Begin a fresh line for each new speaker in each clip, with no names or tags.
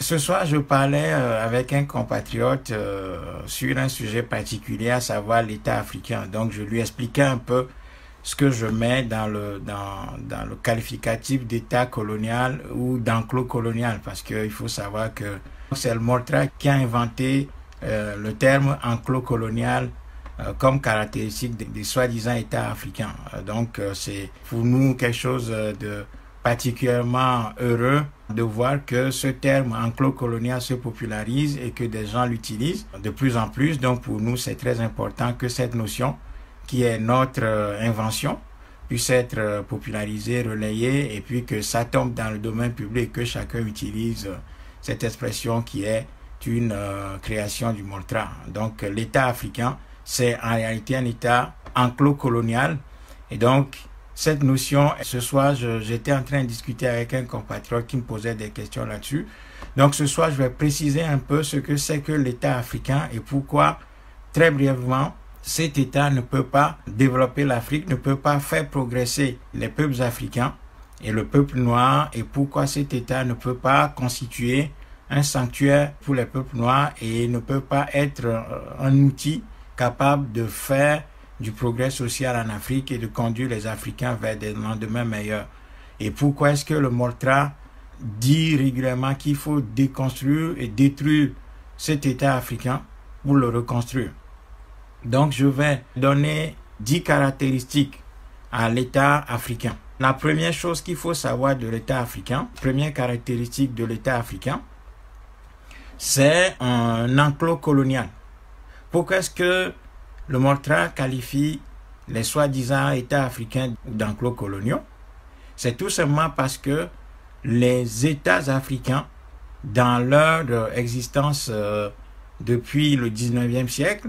Ce soir, je parlais avec un compatriote sur un sujet particulier, à savoir l'État africain. Donc, je lui expliquais un peu ce que je mets dans le qualificatif d'État colonial ou d'enclos colonial, parce qu'il faut savoir que c'est le Mortra qui a inventé le terme enclos colonial comme caractéristique des soi-disant États africains. Donc, c'est pour nous quelque chose de particulièrement heureux de voir que ce terme enclos colonial se popularise et que des gens l'utilisent de plus en plus. Donc pour nous, c'est très important que cette notion, qui est notre invention, puisse être popularisée, relayée, et puis que ça tombe dans le domaine public, que chacun utilise cette expression qui est une création du Mortra. Donc l'État africain, c'est en réalité un État enclos colonial, et donc cette notion, ce soir, j'étais en train de discuter avec un compatriote qui me posait des questions là-dessus. Donc ce soir, je vais préciser un peu ce que c'est que l'État africain et pourquoi, très brièvement, cet État ne peut pas développer l'Afrique, ne peut pas faire progresser les peuples africains et le peuple noir, et pourquoi cet État ne peut pas constituer un sanctuaire pour les peuples noirs et ne peut pas être un outil capable de faire du progrès social en Afrique et de conduire les Africains vers des lendemains meilleurs. Et pourquoi est-ce que le Mortra dit régulièrement qu'il faut déconstruire et détruire cet État africain pour le reconstruire? Donc je vais donner 10 caractéristiques à l'État africain. La première chose qu'il faut savoir de l'État africain, première caractéristique de l'État africain, c'est un enclos colonial. Pourquoi est-ce que le Mortra qualifie les soi-disant États africains d'enclos coloniaux? C'est tout simplement parce que les États africains, dans leur existence depuis le 19e siècle,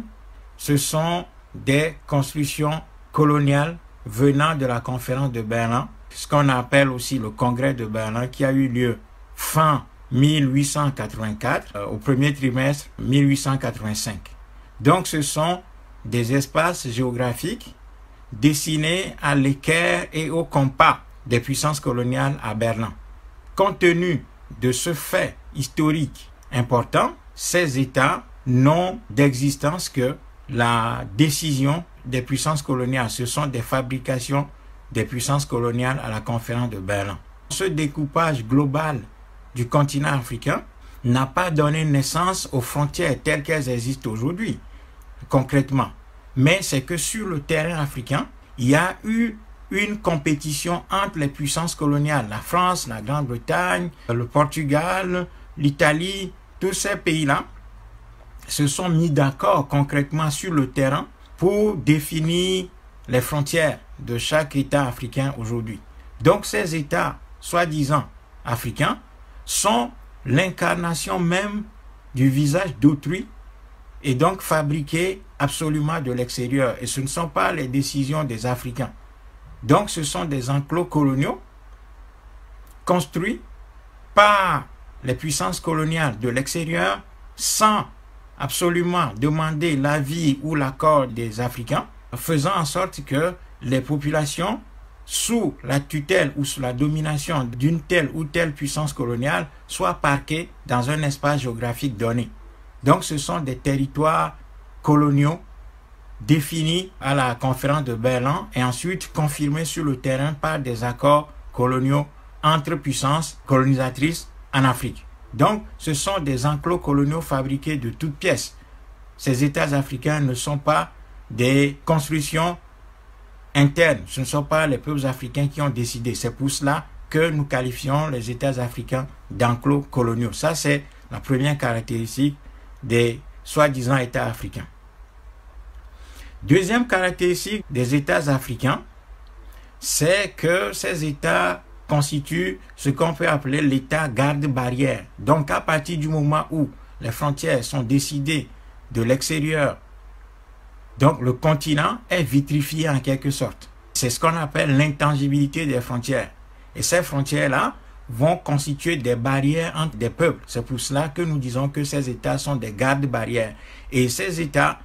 ce sont des constructions coloniales venant de la conférence de Berlin, ce qu'on appelle aussi le congrès de Berlin, qui a eu lieu fin 1884, au premier trimestre 1885. Donc ce sont des espaces géographiques dessinés à l'équerre et au compas des puissances coloniales à Berlin. Compte tenu de ce fait historique important, ces États n'ont d'existence que la décision des puissances coloniales. Ce sont des fabrications des puissances coloniales à la conférence de Berlin. Ce découpage global du continent africain n'a pas donné naissance aux frontières telles qu'elles existent aujourd'hui, concrètement. Mais c'est que sur le terrain africain, il y a eu une compétition entre les puissances coloniales. La France, la Grande-Bretagne, le Portugal, l'Italie, tous ces pays-là se sont mis d'accord concrètement sur le terrain pour définir les frontières de chaque État africain aujourd'hui. Donc ces États, soi-disant africains, sont l'incarnation même du visage d'autrui et donc fabriqués absolument de l'extérieur. Et ce ne sont pas les décisions des Africains. Donc ce sont des enclos coloniaux construits par les puissances coloniales de l'extérieur sans absolument demander l'avis ou l'accord des Africains, faisant en sorte que les populations sous la tutelle ou sous la domination d'une telle ou telle puissance coloniale soient parquées dans un espace géographique donné. Donc ce sont des territoires coloniaux définis à la conférence de Berlin et ensuite confirmés sur le terrain par des accords coloniaux entre puissances colonisatrices en Afrique. Donc ce sont des enclos coloniaux fabriqués de toutes pièces. Ces États africains ne sont pas des constructions internes, ce ne sont pas les peuples africains qui ont décidé. C'est pour cela que nous qualifions les États africains d'enclos coloniaux. Ça, c'est la première caractéristique des soi-disant États africains. Deuxième caractéristique des États africains, c'est que ces États constituent ce qu'on peut appeler l'État garde-barrière. Donc, à partir du moment où les frontières sont décidées de l'extérieur, donc le continent est vitrifié en quelque sorte. C'est ce qu'on appelle l'intangibilité des frontières. Et ces frontières-là vont constituer des barrières entre des peuples. C'est pour cela que nous disons que ces États sont des gardes-barrières. Et ces États,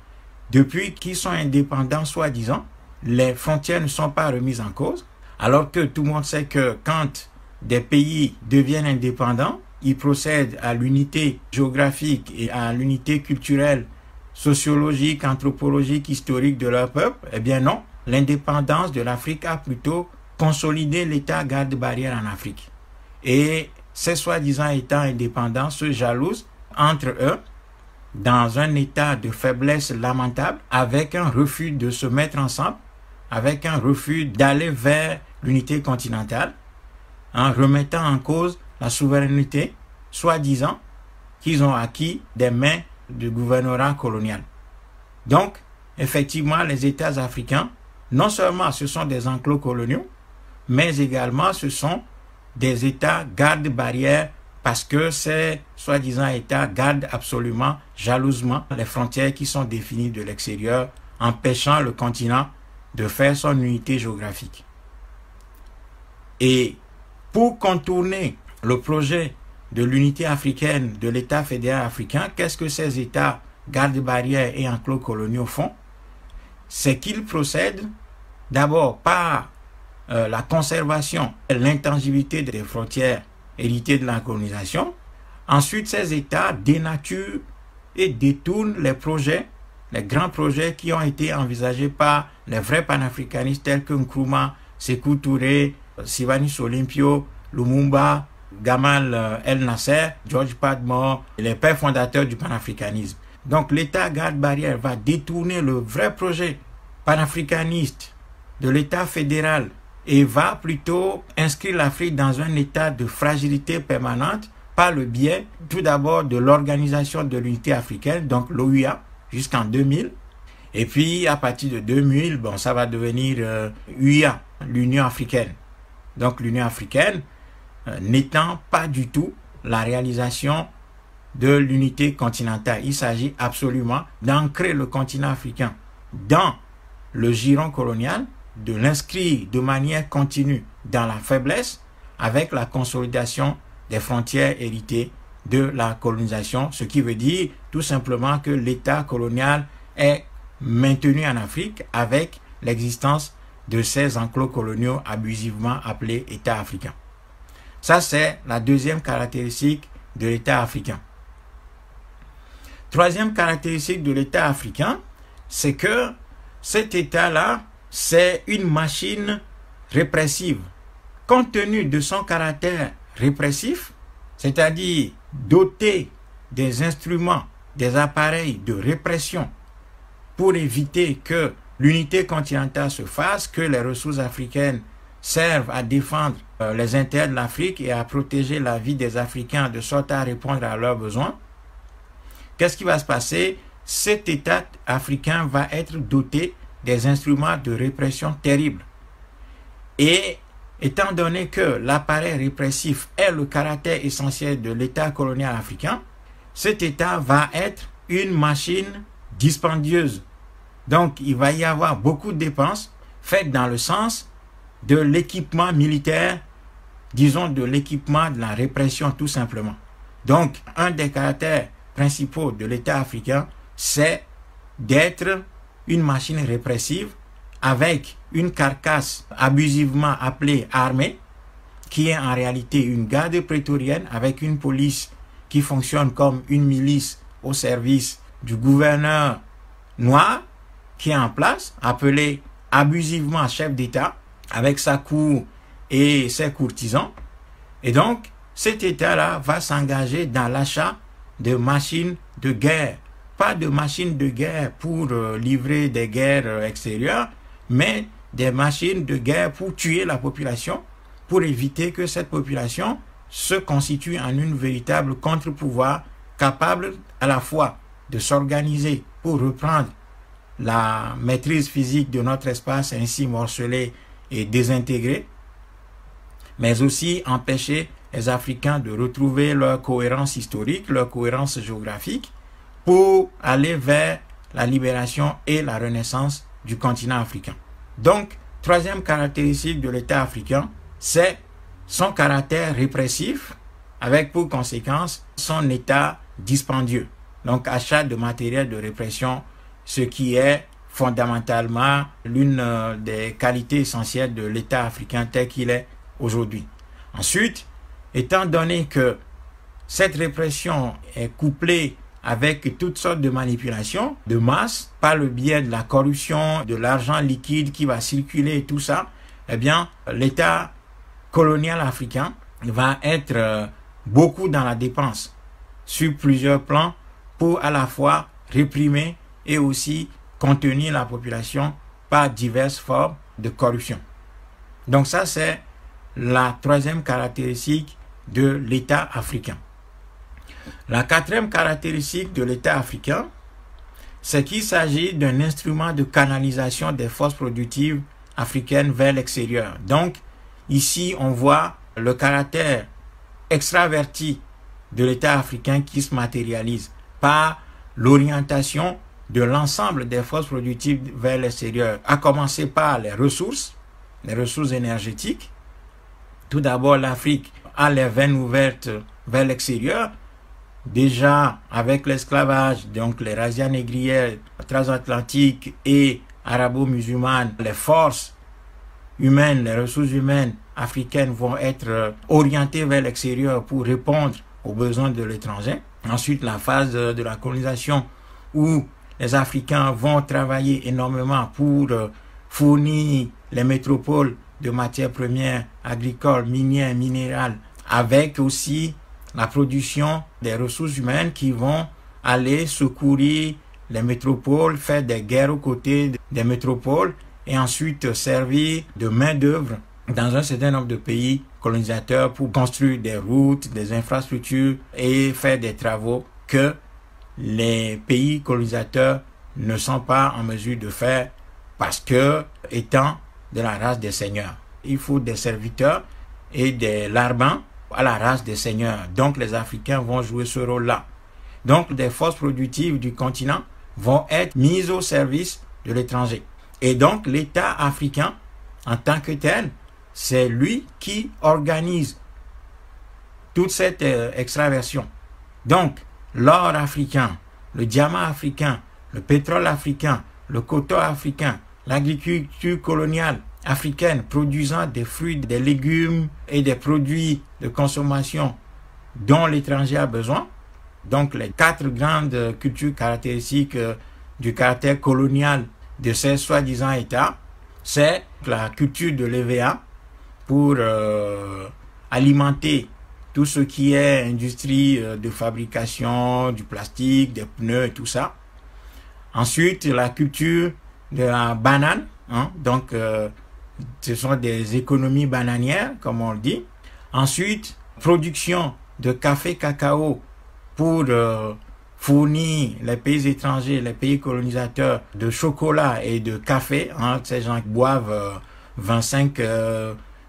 depuis qu'ils sont indépendants, soi-disant, les frontières ne sont pas remises en cause. Alors que tout le monde sait que quand des pays deviennent indépendants, il procède à l'unité géographique et à l'unité culturelle, sociologique, anthropologique, historique de leur peuple? Eh bien non. L'indépendance de l'Afrique a plutôt consolidé l'État garde-barrière en Afrique. Et ces soi-disant États indépendants se jalousent entre eux dans un état de faiblesse lamentable, avec un refus de se mettre ensemble, avec un refus d'aller vers l'unité continentale, en remettant en cause la souveraineté, soi-disant, qu'ils ont acquis des mains du gouvernorat colonial. Donc, effectivement, les États africains, non seulement ce sont des enclos coloniaux, mais également ce sont des États garde-barrières parce que ces soi-disant États gardent absolument, jalousement, les frontières qui sont définies de l'extérieur, empêchant le continent de faire son unité géographique. Et pour contourner le projet de l'unité africaine de l'État fédéral africain, qu'est-ce que ces États garde-barrières et enclos coloniaux font? C'est qu'ils procèdent d'abord par la conservation et l'intangibilité des frontières héritées de la colonisation. Ensuite, ces États dénaturent et détournent les projets, les grands projets qui ont été envisagés par les vrais panafricanistes tels que Nkrumah, Sékou Touré, Sylvanus Olympio, Lumumba, Gamal El Nasser, George Padmore, les pères fondateurs du panafricanisme. Donc l'État garde-barrière va détourner le vrai projet panafricaniste de l'État fédéral et va plutôt inscrire l'Afrique dans un état de fragilité permanente par le biais tout d'abord de l'Organisation de l'Unité africaine, donc l'OUA, jusqu'en 2000. Et puis à partir de 2000, bon, ça va devenir UIA, l'Union africaine. Donc l'Union africaine n'étant pas du tout la réalisation de l'unité continentale. Il s'agit absolument d'ancrer le continent africain dans le giron colonial, de l'inscrire de manière continue dans la faiblesse avec la consolidation des frontières héritées de la colonisation, ce qui veut dire tout simplement que l'État colonial est maintenu en Afrique avec l'existence de ces enclos coloniaux abusivement appelés États africains. Ça, c'est la deuxième caractéristique de l'État africain. Troisième caractéristique de l'État africain, c'est que cet État-là, c'est une machine répressive. Compte tenu de son caractère répressif, c'est-à-dire doté des instruments, des appareils de répression pour éviter que l'unité continentale se fasse, que les ressources africaines servent à défendre les intérêts de l'Afrique et à protéger la vie des Africains de sorte à répondre à leurs besoins. Qu'est-ce qui va se passer? Cet État africain va être doté des instruments de répression terribles. Et étant donné que l'appareil répressif est le caractère essentiel de l'État colonial africain, cet État va être une machine dispendieuse. Donc, il va y avoir beaucoup de dépenses faites dans le sens de l'équipement militaire, disons de l'équipement de la répression tout simplement. Donc, un des caractères principaux de l'État africain, c'est d'être une machine répressive avec une carcasse abusivement appelée armée, qui est en réalité une garde prétorienne avec une police qui fonctionne comme une milice au service du gouverneur noir qui est en place, appelé abusivement chef d'État, avec sa cour et ses courtisans. Et donc, cet État-là va s'engager dans l'achat de machines de guerre. Pas de machines de guerre pour livrer des guerres extérieures, mais des machines de guerre pour tuer la population, pour éviter que cette population se constitue en une véritable contre-pouvoir capable à la fois de s'organiser pour reprendre la maîtrise physique de notre espace ainsi morcelé et désintégré, mais aussi empêcher les Africains de retrouver leur cohérence historique, leur cohérence géographique, pour aller vers la libération et la renaissance du continent africain. Donc, troisième caractéristique de l'État africain, c'est son caractère répressif, avec pour conséquence son état dispendieux. Donc, achat de matériel de répression, ce qui est fondamentalement l'une des qualités essentielles de l'État africain tel qu'il est aujourd'hui. Ensuite, étant donné que cette répression est couplée avec toutes sortes de manipulations de masse par le biais de la corruption, de l'argent liquide qui va circuler et tout ça, eh bien, l'État colonial africain va être beaucoup dans la dépense sur plusieurs plans pour à la fois réprimer et aussi contenir la population par diverses formes de corruption. Donc ça, c'est la troisième caractéristique de l'État africain. La quatrième caractéristique de l'État africain, c'est qu'il s'agit d'un instrument de canalisation des forces productives africaines vers l'extérieur. Donc, ici, on voit le caractère extraverti de l'État africain qui se matérialise par l'orientation de l'ensemble des forces productives vers l'extérieur, à commencer par les ressources énergétiques. Tout d'abord, l'Afrique a les veines ouvertes vers l'extérieur, déjà avec l'esclavage, donc les razzias négrières transatlantiques et arabo-musulmanes, les forces humaines, les ressources humaines africaines vont être orientées vers l'extérieur pour répondre aux besoins de l'étranger. Ensuite, la phase de la colonisation où les Africains vont travailler énormément pour fournir les métropoles de matières premières agricoles, minières, minérales, avec aussi la production des ressources humaines qui vont aller secourir les métropoles, faire des guerres aux côtés des métropoles et ensuite servir de main-d'œuvre dans un certain nombre de pays colonisateurs pour construire des routes, des infrastructures et faire des travaux que les pays colonisateurs ne sont pas en mesure de faire parce que, étant de la race des seigneurs, il faut des serviteurs et des larbins à la race des seigneurs. Donc les Africains vont jouer ce rôle-là. Donc des forces productives du continent vont être mises au service de l'étranger. Et donc l'État africain, en tant que tel, c'est lui qui organise toute cette extraversion. Donc l'or africain, le diamant africain, le pétrole africain, le coton africain, l'agriculture coloniale africaine produisant des fruits, des légumes et des produits de consommation dont l'étranger a besoin. Donc les quatre grandes cultures caractéristiques du caractère colonial de ces soi-disant États, c'est la culture de l'EVA pour alimenter tout ce qui est industrie de fabrication du plastique, des pneus et tout ça. Ensuite, la culture de la banane, donc ce sont des économies bananières, comme on le dit. Ensuite, production de café cacao pour fournir les pays étrangers, les pays colonisateurs de chocolat et de café. Ces gens qui boivent 25,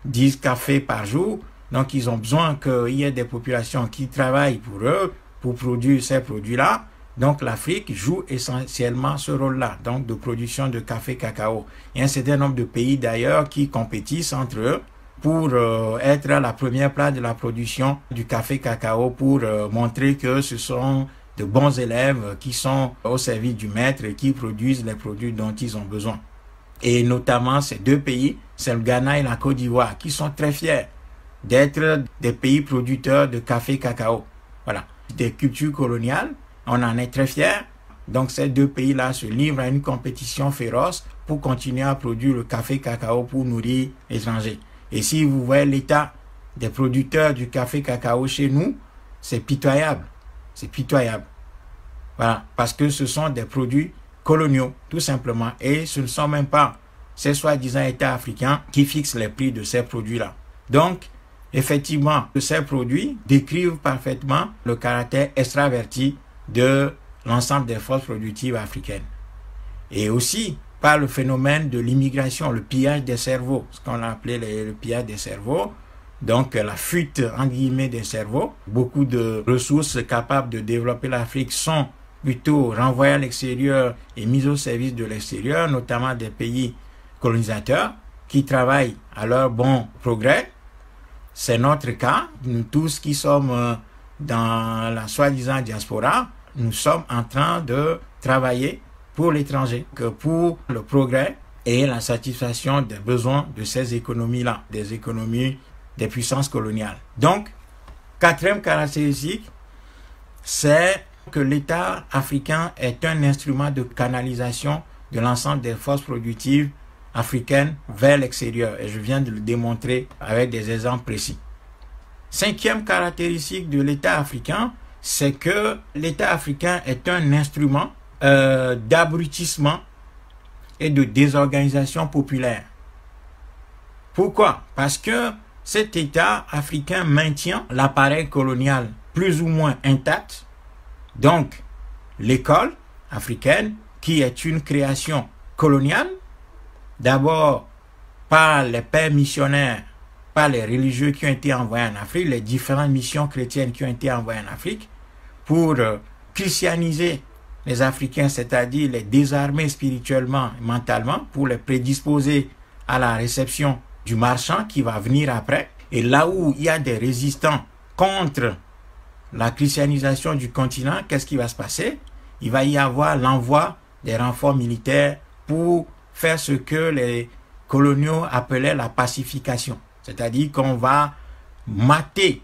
10 cafés par jour. Donc, ils ont besoin qu'il y ait des populations qui travaillent pour eux, pour produire ces produits-là. Donc, l'Afrique joue essentiellement ce rôle-là, donc de production de café cacao. Il y a un certain nombre de pays d'ailleurs qui compétissent entre eux pour être à la première place de la production du café cacao, pour montrer que ce sont de bons élèves qui sont au service du maître et qui produisent les produits dont ils ont besoin. Et notamment ces deux pays, c'est le Ghana et la Côte d'Ivoire, qui sont très fiers d'être des pays producteurs de café cacao. Voilà, des cultures coloniales, on en est très fiers. Donc ces deux pays-là se livrent à une compétition féroce pour continuer à produire le café cacao pour nourrir les étrangers. Et si vous voyez l'état des producteurs du café cacao chez nous, c'est pitoyable. C'est pitoyable. Voilà, parce que ce sont des produits coloniaux, tout simplement. Et ce ne sont même pas ces soi-disant États africains qui fixent les prix de ces produits-là. Donc, effectivement, ces produits décrivent parfaitement le caractère extraverti de l'ensemble des forces productives africaines. Et aussi par le phénomène de l'immigration, le pillage des cerveaux, ce qu'on a appelé le pillage des cerveaux, donc la fuite entre guillemets des cerveaux. Beaucoup de ressources capables de développer l'Afrique sont plutôt renvoyées à l'extérieur et mises au service de l'extérieur, notamment des pays colonisateurs qui travaillent à leur bon progrès. C'est notre cas. Nous tous qui sommes dans la soi-disant diaspora, nous sommes en train de travailler pour l'étranger, que pour le progrès et la satisfaction des besoins de ces économies-là, des économies des puissances coloniales. Donc, Quatrième caractéristique, c'est que l'État africain est un instrument de canalisation de l'ensemble des forces productives africaines vers l'extérieur. Et je viens de le démontrer avec des exemples précis. Cinquième caractéristique de l'État africain, c'est que l'État africain est un instrument d'abrutissement et de désorganisation populaire. Pourquoi? Parce que cet État africain maintient l'appareil colonial plus ou moins intact. Donc, l'école africaine, qui est une création coloniale, d'abord par les pères missionnaires, par les religieux qui ont été envoyés en Afrique, les différentes missions chrétiennes qui ont été envoyées en Afrique, pour christianiser les Africains, c'est-à-dire les désarmer spirituellement et mentalement, pour les prédisposer à la réception du marchand qui va venir après. Et là où il y a des résistants contre la christianisation du continent, qu'est-ce qui va se passer? Il va y avoir l'envoi des renforts militaires pour faire ce que les coloniaux appelaient la pacification. C'est-à-dire qu'on va mater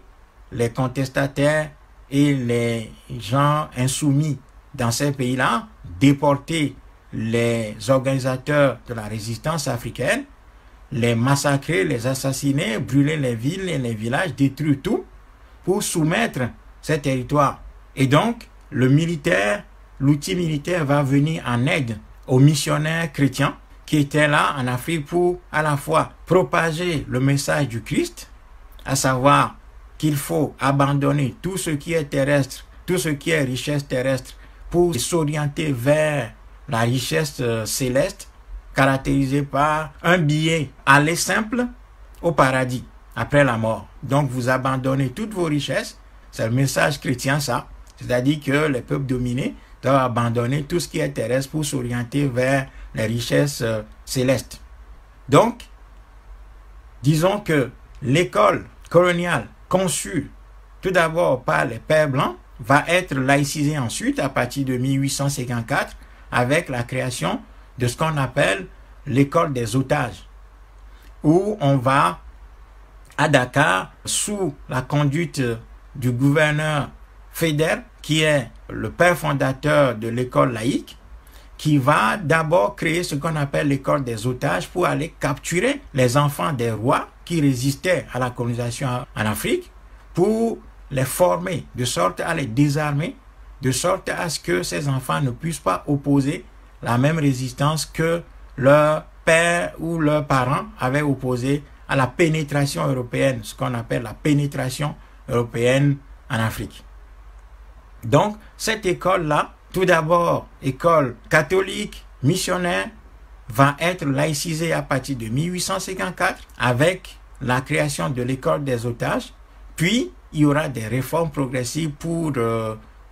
les contestataires et les gens insoumis dans ces pays-là, déporter les organisateurs de la résistance africaine, les massacrer, les assassiner, brûler les villes et les villages, détruire tout pour soumettre ces territoires. Et donc, le militaire, l'outil militaire va venir en aide aux missionnaires chrétiens qui étaient là en Afrique pour à la fois propager le message du Christ, à savoir qu'il faut abandonner tout ce qui est terrestre, tout ce qui est richesse terrestre, pour s'orienter vers la richesse céleste, caractérisée par un billet aller simple au paradis après la mort. Donc vous abandonnez toutes vos richesses, c'est le message chrétien ça, c'est-à-dire que les peuples dominés doivent abandonner tout ce qui est terrestre pour s'orienter vers les richesses célestes. Donc, disons que l'école coloniale conçue tout d'abord par les pères blancs va être laïcisée ensuite à partir de 1854 avec la création de ce qu'on appelle l'école des otages, où on va à Dakar sous la conduite du gouverneur Faidherbe, qui est le père fondateur de l'école laïque, qui va d'abord créer ce qu'on appelle l'école des otages pour aller capturer les enfants des rois qui résistaient à la colonisation en Afrique, pour les former de sorte à les désarmer, de sorte à ce que ces enfants ne puissent pas opposer la même résistance que leur père ou leurs parents avaient opposé à la pénétration européenne, ce qu'on appelle la pénétration européenne en Afrique. Donc, cette école-là, tout d'abord, école catholique, missionnaire, va être laïcisée à partir de 1854 avec la création de l'école des otages. Puis, il y aura des réformes progressives pour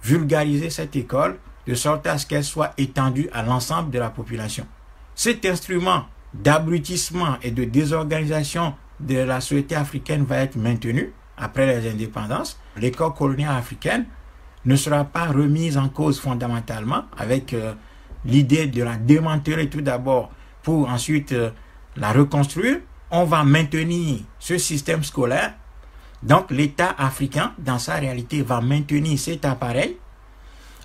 vulgariser cette école de sorte à ce qu'elle soit étendue à l'ensemble de la population. Cet instrument d'abrutissement et de désorganisation de la société africaine va être maintenu après les indépendances. L'école coloniale africaine ne sera pas remise en cause fondamentalement avec l'idée de la démanteler tout d'abord pour ensuite la reconstruire. On va maintenir ce système scolaire. Donc l'État africain, dans sa réalité, va maintenir cet appareil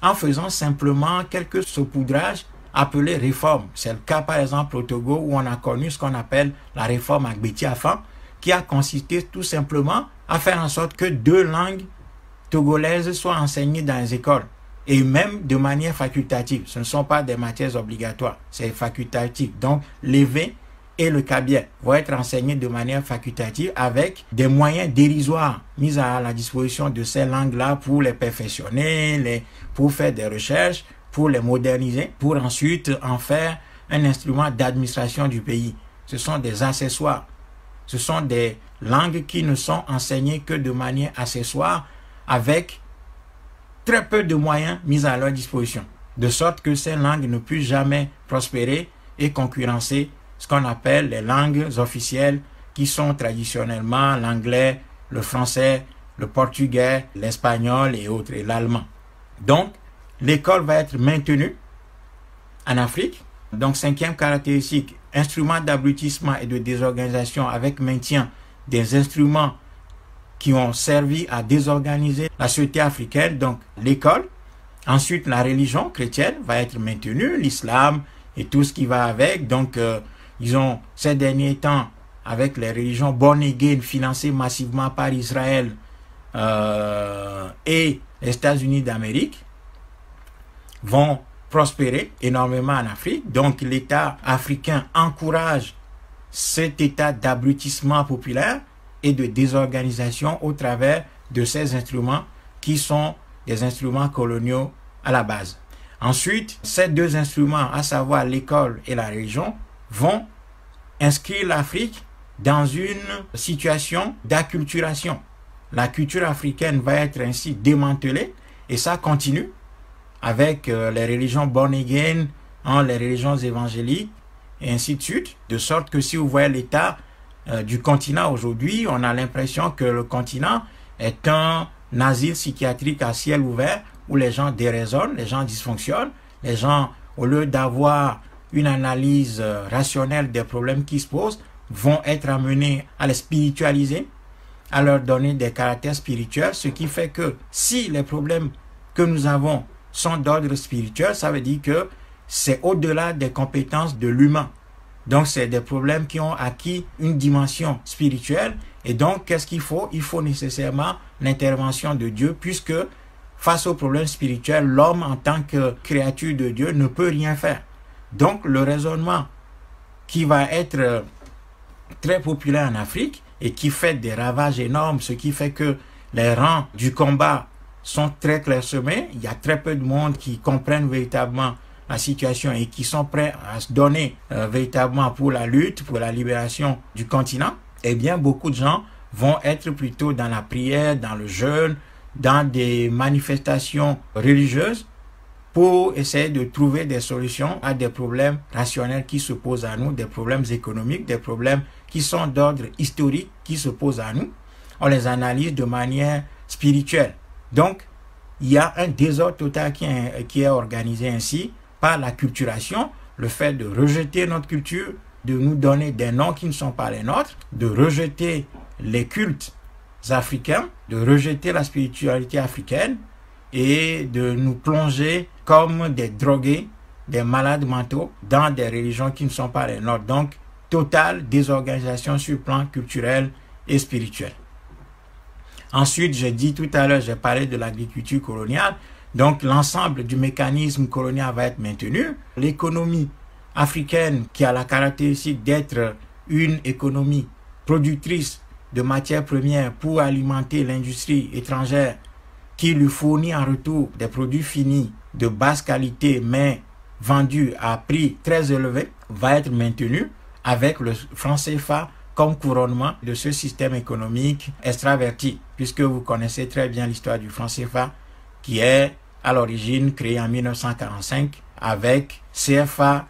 en faisant simplement quelques saupoudrages appelés réformes. C'est le cas par exemple au Togo où on a connu ce qu'on appelle la réforme Agbeti-Afan, qui a consisté tout simplement à faire en sorte que 2 langues togolaises soient enseignées dans les écoles, et même de manière facultative. Ce ne sont pas des matières obligatoires, c'est facultatif. Donc l'évé et le kabyle vont être enseignés de manière facultative avec des moyens dérisoires mis à la disposition de ces langues-là pour les perfectionner, pour faire des recherches, pour les moderniser, pour ensuite en faire un instrument d'administration du pays. Ce sont des accessoires. Ce sont des langues qui ne sont enseignées que de manière accessoire avec très peu de moyens mis à leur disposition. De sorte que ces langues ne puissent jamais prospérer et concurrencer ce qu'on appelle les langues officielles qui sont traditionnellement l'anglais, le français, le portugais, l'espagnol et autres, et l'allemand. Donc, l'école va être maintenue en Afrique. Donc, 5e caractéristique, instrument d'abrutissement et de désorganisation avec maintien des instruments qui ont servi à désorganiser la société africaine. Donc l'école, ensuite la religion chrétienne va être maintenue, l'islam et tout ce qui va avec. Donc ils ont ces derniers temps, avec les religions born again financées massivement par Israël et les États-Unis d'Amérique, vont prospérer énormément en Afrique. Donc l'État africain encourage cet état d'abrutissement populaire et de désorganisation au travers de ces instruments qui sont des instruments coloniaux à la base. Ensuite, ces deux instruments, à savoir l'école et la religion, vont inscrire l'Afrique dans une situation d'acculturation. La culture africaine va être ainsi démantelée et ça continue avec les religions born again, les religions évangéliques et ainsi de suite, de sorte que si vous voyez l'état du continent aujourd'hui, on a l'impression que le continent est un asile psychiatrique à ciel ouvert où les gens déraisonnent, les gens dysfonctionnent, les gens, au lieu d'avoir une analyse rationnelle des problèmes qui se posent, vont être amenés à les spiritualiser, à leur donner des caractères spirituels, ce qui fait que si les problèmes que nous avons sont d'ordre spirituel, ça veut dire que c'est au-delà des compétences de l'humain. Donc, c'est des problèmes qui ont acquis une dimension spirituelle. Et donc, qu'est-ce qu'il faut? Il faut nécessairement l'intervention de Dieu, puisque face aux problèmes spirituels, l'homme, en tant que créature de Dieu, ne peut rien faire. Donc, le raisonnement qui va être très populaire en Afrique et qui fait des ravages énormes, ce qui fait que les rangs du combat sont très clairsemés. Il y a très peu de monde qui comprennent véritablement la situation et qui sont prêts à se donner véritablement pour la lutte, pour la libération du continent. Eh bien, beaucoup de gens vont être plutôt dans la prière, dans le jeûne, dans des manifestations religieuses pour essayer de trouver des solutions à des problèmes rationnels qui se posent à nous, des problèmes économiques, des problèmes qui sont d'ordre historique qui se posent à nous. On les analyse de manière spirituelle. Donc, il y a un désordre total qui est organisé ainsi par la culturation, le fait de rejeter notre culture, de nous donner des noms qui ne sont pas les nôtres, de rejeter les cultes africains, de rejeter la spiritualité africaine et de nous plonger comme des drogués, des malades mentaux dans des religions qui ne sont pas les nôtres. Donc, totale désorganisation sur le plan culturel et spirituel. Ensuite, j'ai dit tout à l'heure, j'ai parlé de l'agriculture coloniale. Donc, l'ensemble du mécanisme colonial va être maintenu. L'économie africaine, qui a la caractéristique d'être une économie productrice de matières premières pour alimenter l'industrie étrangère, qui lui fournit en retour des produits finis de basse qualité, mais vendus à prix très élevé, va être maintenue avec le franc CFA comme couronnement de ce système économique extraverti, puisque vous connaissez très bien l'histoire du franc CFA, qui est à l'origine créé en 1945 avec CFA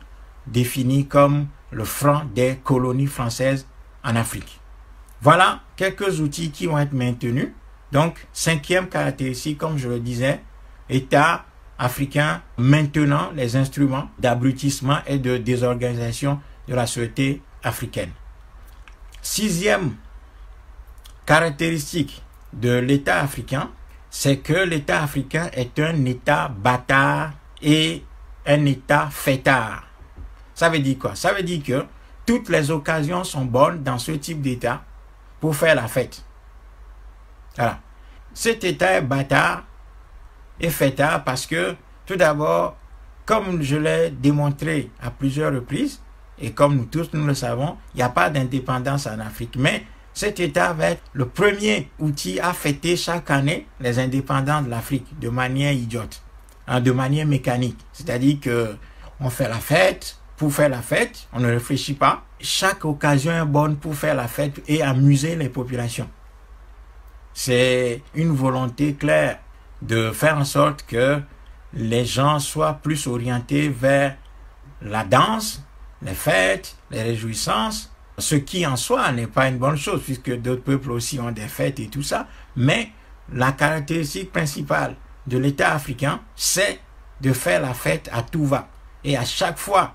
défini comme le franc des colonies françaises en Afrique. Voilà quelques outils qui vont être maintenus. Donc, cinquième caractéristique, comme je le disais, État africain maintenant les instruments d'abrutissement et de désorganisation de la société africaine. Sixième caractéristique de l'État africain, c'est que l'État africain est un État bâtard et un État fêtard. Ça veut dire quoi? Ça veut dire que toutes les occasions sont bonnes dans ce type d'État pour faire la fête. Voilà. Cet État est bâtard et fêtard parce que, tout d'abord, comme je l'ai démontré à plusieurs reprises, et comme nous tous nous le savons, il n'y a pas d'indépendance en Afrique. Mais cet État va être le premier outil à fêter chaque année les indépendants de l'Afrique de manière idiote, de manière mécanique. C'est-à-dire qu'on fait la fête pour faire la fête, on ne réfléchit pas. Chaque occasion est bonne pour faire la fête et amuser les populations. C'est une volonté claire de faire en sorte que les gens soient plus orientés vers la danse, les fêtes, les réjouissances, ce qui en soi n'est pas une bonne chose puisque d'autres peuples aussi ont des fêtes et tout ça. Mais la caractéristique principale de l'État africain, c'est de faire la fête à tout va. Et à chaque fois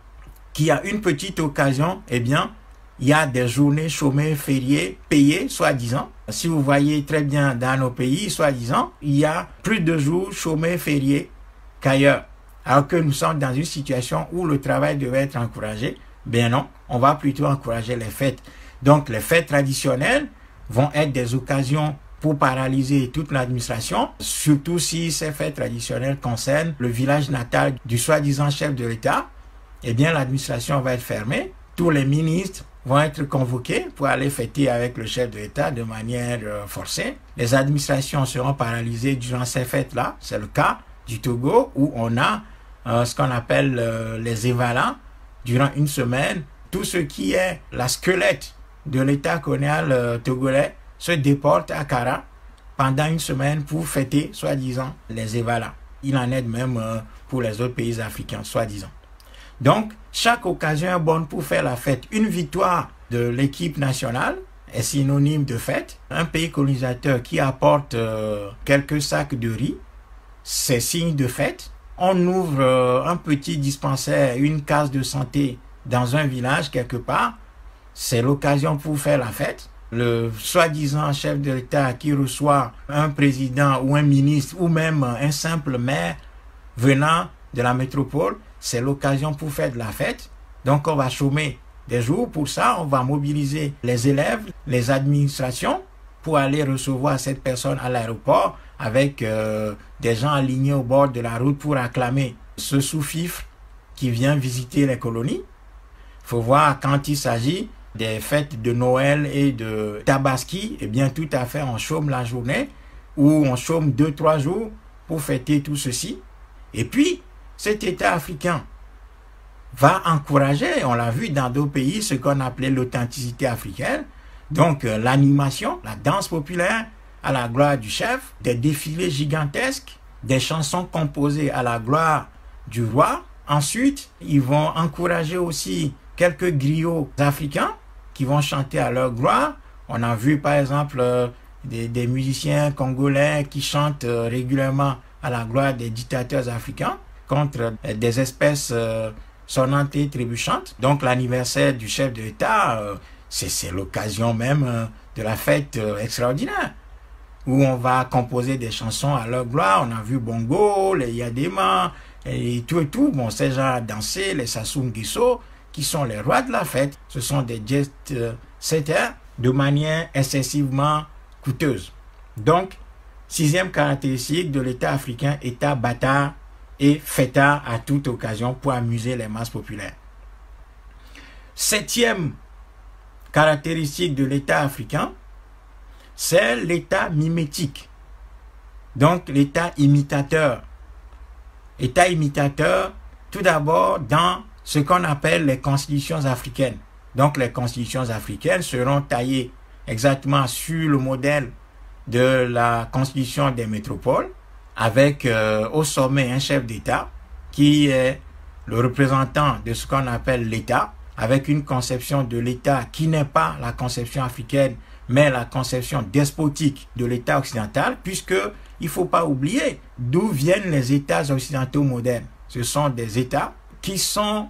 qu'il y a une petite occasion, eh bien, il y a des journées chômées fériées payées, soi-disant. Si vous voyez très bien dans nos pays, soi-disant, il y a plus de jours chômés fériés qu'ailleurs. Alors que nous sommes dans une situation où le travail devait être encouragé. Ben non, on va plutôt encourager les fêtes. Donc les fêtes traditionnelles vont être des occasions pour paralyser toute l'administration, surtout si ces fêtes traditionnelles concernent le village natal du soi-disant chef de l'État. Eh bien, l'administration va être fermée. Tous les ministres vont être convoqués pour aller fêter avec le chef de l'État de manière forcée. Les administrations seront paralysées durant ces fêtes-là. C'est le cas du Togo où on a ce qu'on appelle les évalants. Durant une semaine, tout ce qui est la squelette de l'État colonial togolais se déporte à Kara pendant une semaine pour fêter, soi-disant, les évalants. Il en est de même pour les autres pays africains, soi-disant. Donc, chaque occasion est bonne pour faire la fête. Une victoire de l'équipe nationale est synonyme de fête. Un pays colonisateur qui apporte quelques sacs de riz, c'est signe de fête. On ouvre un petit dispensaire, une case de santé dans un village quelque part. C'est l'occasion pour faire la fête. Le soi-disant chef de l'État qui reçoit un président ou un ministre ou même un simple maire venant de la métropole, c'est l'occasion pour faire de la fête. Donc on va chômer des jours. Pour ça, on va mobiliser les élèves, les administrations pour aller recevoir cette personne à l'aéroport avec des gens alignés au bord de la route pour acclamer ce sous-fifre qui vient visiter les colonies. Il faut voir quand il s'agit des fêtes de Noël et de Tabaski, eh bien tout à fait on chôme la journée ou on chôme 2-3 jours pour fêter tout ceci. Et puis cet État africain va encourager, on l'a vu dans d'autres pays, ce qu'on appelait l'authenticité africaine. Donc l'animation, la danse populaire à la gloire du chef, des défilés gigantesques, des chansons composées à la gloire du roi. Ensuite, ils vont encourager aussi quelques griots africains qui vont chanter à leur gloire. On a vu par exemple des musiciens congolais qui chantent régulièrement à la gloire des dictateurs africains contre des espèces sonnantes et trébuchantes. Donc l'anniversaire du chef de l'État, c'est l'occasion même de la fête extraordinaire où on va composer des chansons à leur gloire. On a vu Bongo, les Yadema et tout. Bon, ces gens danser, les Sassou Nguesso, qui sont les rois de la fête. Ce sont des jet-setters de manière excessivement coûteuse. Donc, sixième caractéristique de l'État africain, État bâtard et fêtard à toute occasion pour amuser les masses populaires. Septième caractéristique de l'État africain, c'est l'État mimétique. Donc, l'État imitateur. État imitateur, tout d'abord, dans ce qu'on appelle les constitutions africaines. Donc, les constitutions africaines seront taillées exactement sur le modèle de la constitution des métropoles, avec au sommet un chef d'État qui est le représentant de ce qu'on appelle l'État, avec une conception de l'État qui n'est pas la conception africaine, mais la conception despotique de l'État occidental, puisque il ne faut pas oublier d'où viennent les États occidentaux modernes. Ce sont des États qui sont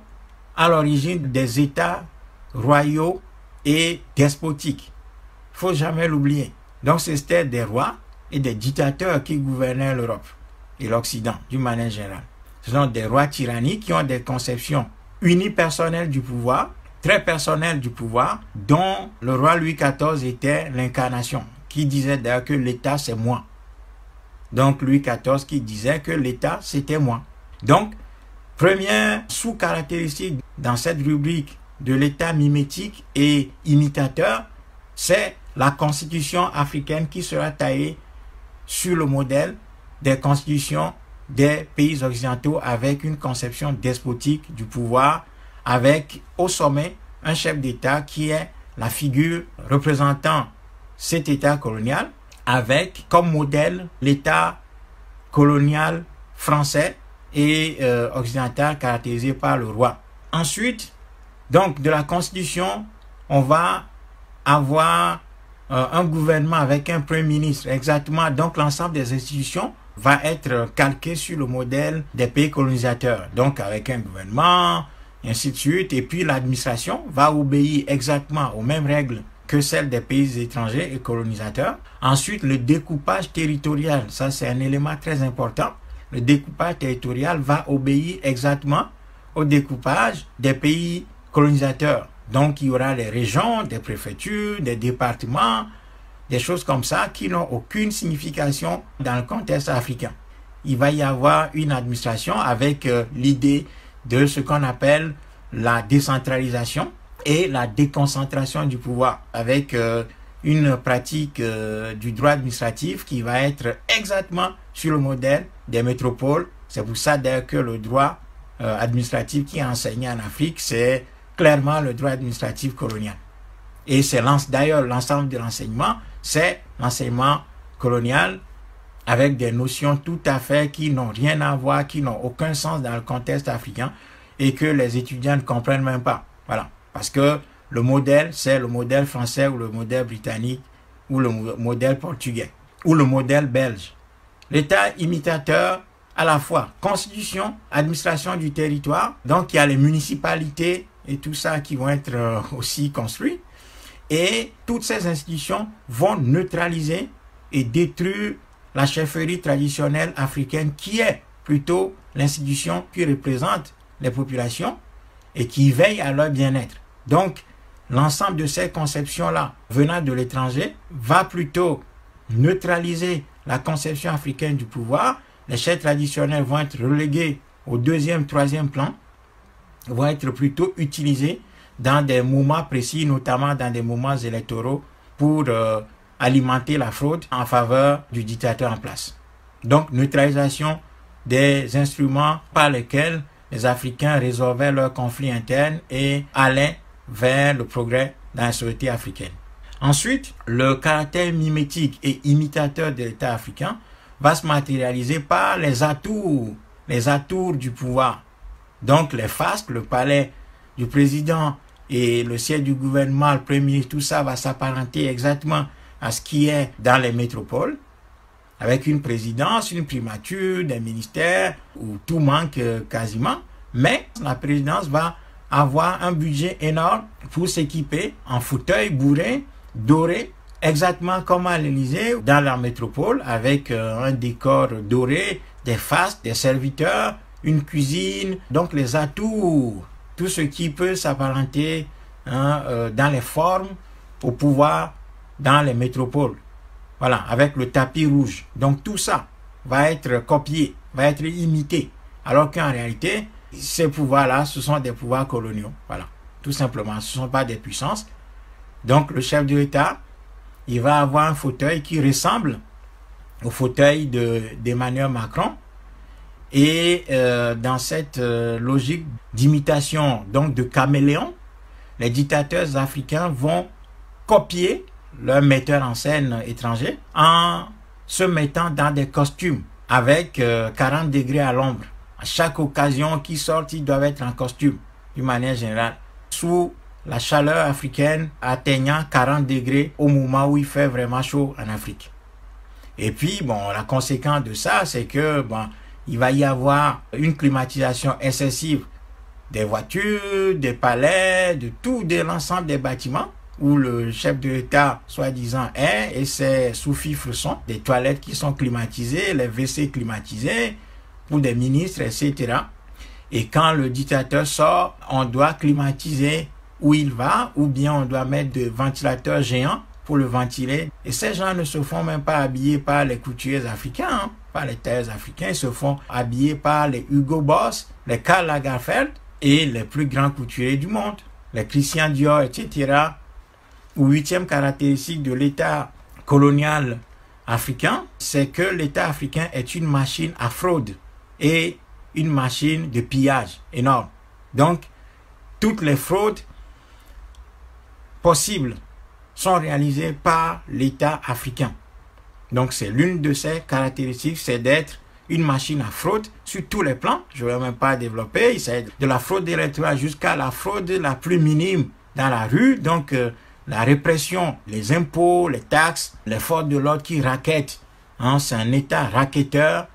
à l'origine des États royaux et despotiques. Il ne faut jamais l'oublier. Donc c'était des rois et des dictateurs qui gouvernaient l'Europe et l'Occident d'une manière générale. Ce sont des rois tyranniques qui ont des conceptions unipersonnelles du pouvoir, très personnelles du pouvoir, dont le roi Louis XIV était l'incarnation, qui disait d'ailleurs que l'État c'est moi. Donc Louis XIV qui disait que l'État c'était moi. Donc, première sous-caractéristique dans cette rubrique de l'État mimétique et imitateur, c'est la constitution africaine qui sera taillée sur le modèle des constitutions des pays occidentaux avec une conception despotique du pouvoir, avec au sommet un chef d'État qui est la figure représentant cet État colonial, avec comme modèle l'État colonial français et occidental caractérisé par le roi. Ensuite, donc de la Constitution, on va avoir un gouvernement avec un premier ministre, exactement. Donc l'ensemble des institutions va être calqué sur le modèle des pays colonisateurs. Donc avec un gouvernement et ainsi de suite. Et puis l'administration va obéir exactement aux mêmes règles que celles des pays étrangers et colonisateurs. Ensuite, le découpage territorial, ça c'est un élément très important. Le découpage territorial va obéir exactement au découpage des pays colonisateurs. Donc, il y aura des régions, des préfectures, des départements, des choses comme ça qui n'ont aucune signification dans le contexte africain. Il va y avoir une administration avec l'idée de ce qu'on appelle la décentralisation et la déconcentration du pouvoir, avec une pratique du droit administratif qui va être exactement sur le modèle des métropoles. C'est pour ça d'ailleurs que le droit administratif qui est enseigné en Afrique, c'est clairement le droit administratif colonial. Et c'est d'ailleurs l'ensemble de l'enseignement, c'est l'enseignement colonial avec des notions tout à fait qui n'ont rien à voir, qui n'ont aucun sens dans le contexte africain et que les étudiants ne comprennent même pas. Voilà. Parce que le modèle, c'est le modèle français ou le modèle britannique ou le modèle portugais ou le modèle belge. L'État imitateur à la fois constitution, administration du territoire, donc il y a les municipalités et tout ça qui vont être aussi construits. Et toutes ces institutions vont neutraliser et détruire la chefferie traditionnelle africaine qui est plutôt l'institution qui représente les populations et qui veille à leur bien-être. Donc, l'ensemble de ces conceptions-là venant de l'étranger va plutôt neutraliser la conception africaine du pouvoir. Les chefs traditionnels vont être relégués au deuxième, troisième plan, vont être plutôt utilisés dans des moments précis, notamment dans des moments électoraux, pour alimenter la fraude en faveur du dictateur en place. Donc, neutralisation des instruments par lesquels les Africains résolvaient leurs conflits internes et allaient vers le progrès dans la société africaine. Ensuite, le caractère mimétique et imitateur de l'État africain va se matérialiser par les atours du pouvoir. Donc, les fastes, le palais du président et le siège du gouvernement, le premier ministre, tout ça va s'apparenter exactement à ce qui est dans les métropoles, avec une présidence, une primature, des ministères, où tout manque quasiment. Mais la présidence va avoir un budget énorme pour s'équiper en fauteuils bourrés, dorés, exactement comme à l'Élysée, dans la métropole, avec un décor doré, des fastes, des serviteurs, une cuisine, donc les atours, tout ce qui peut s'apparenter dans les formes au pouvoir dans les métropoles. Voilà, avec le tapis rouge. Donc tout ça va être copié, va être imité. Alors qu'en réalité, ces pouvoirs-là, ce sont des pouvoirs coloniaux. Voilà, tout simplement, ce ne sont pas des puissances. Donc le chef de l'État, il va avoir un fauteuil qui ressemble au fauteuil d'Emmanuel Macron. Et dans cette logique d'imitation, donc de caméléon, les dictateurs africains vont copier leurs metteurs en scène étrangers en se mettant dans des costumes avec 40 degrés à l'ombre. À chaque occasion qu'ils sortent, ils doivent être en costume, d'une manière générale, sous la chaleur africaine atteignant 40 degrés au moment où il fait vraiment chaud en Afrique. Et puis, bon, la conséquence de ça, c'est que, bon, il va y avoir une climatisation excessive des voitures, des palais, de l'ensemble des bâtiments où le chef de l'État, soi-disant, est, et ses sous-fifres sont des toilettes qui sont climatisées, les WC climatisés pour des ministres, etc. Et quand le dictateur sort, on doit climatiser où il va, ou bien on doit mettre des ventilateurs géants pour le ventiler. Et ces gens ne se font même pas habiller par les couturiers africains, hein, par les tailleurs africains, ils se font habiller par les Hugo Boss, les Karl Lagerfeld et les plus grands couturiers du monde, les Christian Dior, etc. Huitième caractéristique de l'État colonial africain, c'est que l'État africain est une machine à fraude et une machine de pillage énorme. Donc, toutes les fraudes possibles sont réalisées par l'État africain. Donc, c'est l'une de ses caractéristiques, c'est d'être une machine à fraude sur tous les plans. Je ne vais même pas développer. Il s'agit de la fraude électorale jusqu'à la fraude la plus minime dans la rue. Donc, la répression, les impôts, les taxes, les forces de l'ordre qui raquettent. Hein, c'est un État racketteur,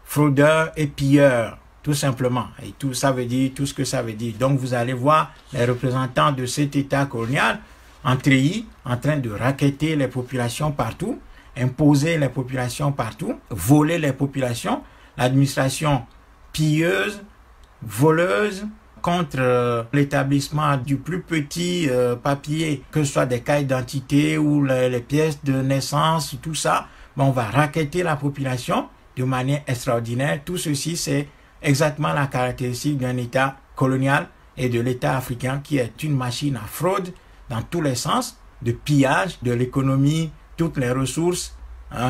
fraudeur et pilleur. tout simplement. Et tout ça veut dire tout ce que ça veut dire. Donc vous allez voir les représentants de cet État colonial en treillis, en train de racketter les populations partout, imposer les populations partout, voler les populations, l'administration pilleuse, voleuse, contre l'établissement du plus petit papier, que ce soit des cartes d'identité ou les pièces de naissance, tout ça, on va racketter la population de manière extraordinaire. Tout ceci, c'est exactement la caractéristique d'un État colonial et de l'État africain qui est une machine à fraude dans tous les sens, de pillage de l'économie. Toutes les ressources